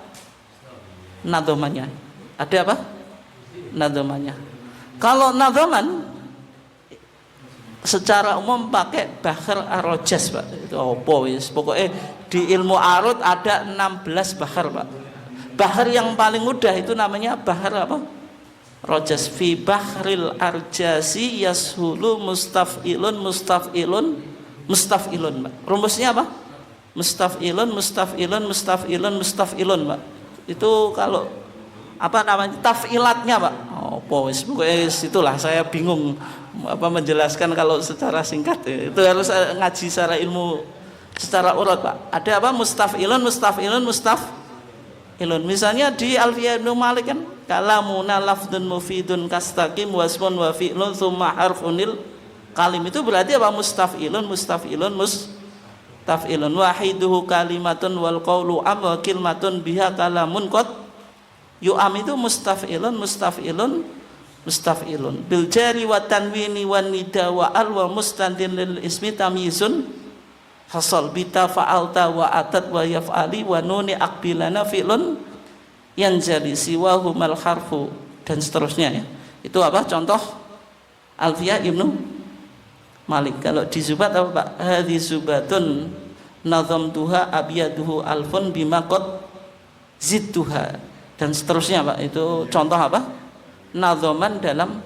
Nadhamannya. Ada apa? Nadhamannya. Kalau nadhaman secara umum pakai Bahr Ar-Rojas Pak. Itu apa wis? Pokoknya di ilmu arud ada 16 bahr Pak. Bahr yang paling mudah itu namanya Bahr apa? Rojas. Fi bahril arjasi yashulu mustaf'ilun mustaf'ilun mustaf'ilun Pak. Rumusnya apa? Mustaf'ilun mustaf'ilun mustaf'ilun mustaf'ilun Pak. Itu kalau apa namanya taf'ilatnya Pak. Oh, pokoknya itulah saya bingung apa menjelaskan kalau secara singkat. Itu harus ngaji secara ilmu secara urut Pak. Ada apa? Mustaf'ilun mustaf'ilun mustaf'ilun. Misalnya di Alfiyah Ibnu Malik kan, kalamuna lafdun mufidun kastaqim wasmun wa fi'lun tsumma harfunil kalim. Itu berarti apa? Mustaf'ilun mustaf'ilun mustaf'ilun wahiduhu kalimatun wal qawlu am wa kilmatun biha kalamun qad yu'am. Itu mustaf'ilun mustaf'ilun mustaf'ilun bil jari wa tanwini wan nida wa al wa mustandin lil ismi tamyizun hasal bita fa'alta wa atat wa yaf'ali wa nuni aqbilana fi'lun yanjali siwahu mal harfu dan seterusnya ya. Itu apa contoh Alfiyah Ibnu Malik. Kalau di Zubat apa Pak? Hadhi Zubatun nazamtuha abyaduhu alfun bima qad zidtuha dan seterusnya Pak. Itu contoh apa? Nadhaman dalam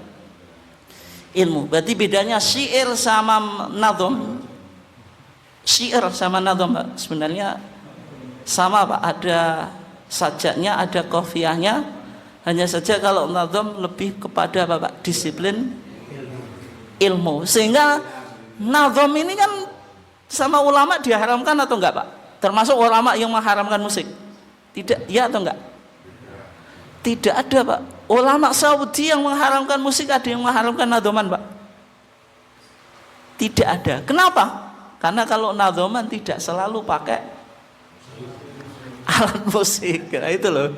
ilmu. Berarti bedanya syair sama nadham. Syair sama nadham Pak sebenarnya sama Pak. Ada sajaknya, ada qafiyahnya. Hanya saja kalau nadham lebih kepada apa Pak? Disiplin ilmu. Sehingga nadham ini kan sama ulama diharamkan atau enggak Pak? Termasuk ulama yang mengharamkan musik? Tidak, ya atau enggak? Tidak ada Pak. Ulama Saudi yang mengharamkan musik, ada yang mengharamkan nadhaman Pak? Tidak ada. Kenapa? Karena kalau nadhaman tidak selalu pakai alat musik. Nah, itu loh.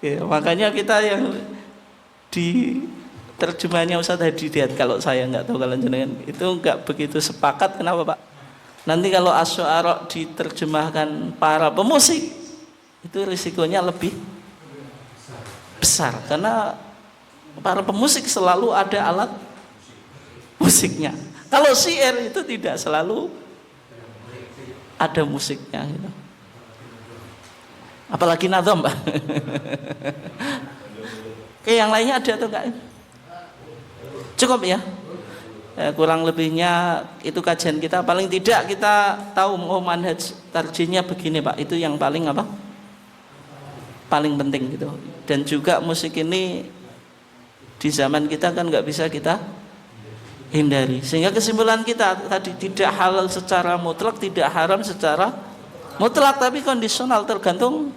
Ya, makanya kita yang di terjemahannya Ustaz Hadidiat, kalau saya nggak tahu kalau jenengan itu nggak begitu sepakat. Kenapa Pak? Nanti kalau Asy-Syu'ara diterjemahkan para pemusik itu risikonya lebih besar karena para pemusik selalu ada alat musiknya. Kalau syair itu tidak selalu ada musiknya gitu. Apalagi nadham Pak. Oke, yang lainnya ada atau enggak? Cukup ya, kurang lebihnya itu kajian kita. Paling tidak kita tahu manhaj tarjihnya begini Pak. Itu yang paling apa? Paling penting gitu. Dan juga musik ini di zaman kita kan nggak bisa kita hindari. Sehingga kesimpulan kita tadi tidak halal secara mutlak, tidak haram secara mutlak, tapi kondisional tergantung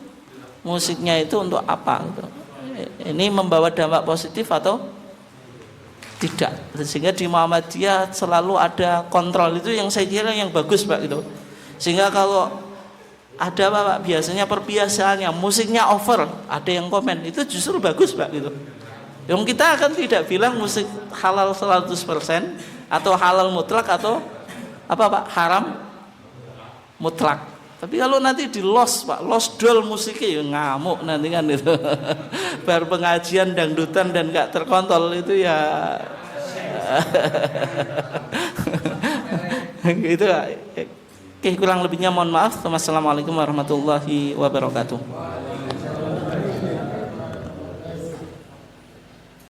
musiknya itu untuk apa gitu. Ini membawa dampak positif atau tidak. Sehingga di Muhammadiyah selalu ada kontrol, itu yang saya kira yang bagus Pak gitu. Sehingga kalau ada Pak biasanya perbiasaannya musiknya over, ada yang komen, itu justru bagus Pak gitu. Yang kita akan tidak bilang musik halal 100% atau halal mutlak atau apa Pak haram mutlak. Tapi kalau nanti di lost Pak, lost dual musiknya ya ngamuk nanti kan itu. Baru pengajian dangdutan dan gak terkontrol itu ya gitu Pak. Oke, kurang lebihnya mohon maaf. Wassalamualaikum warahmatullahi wabarakatuh.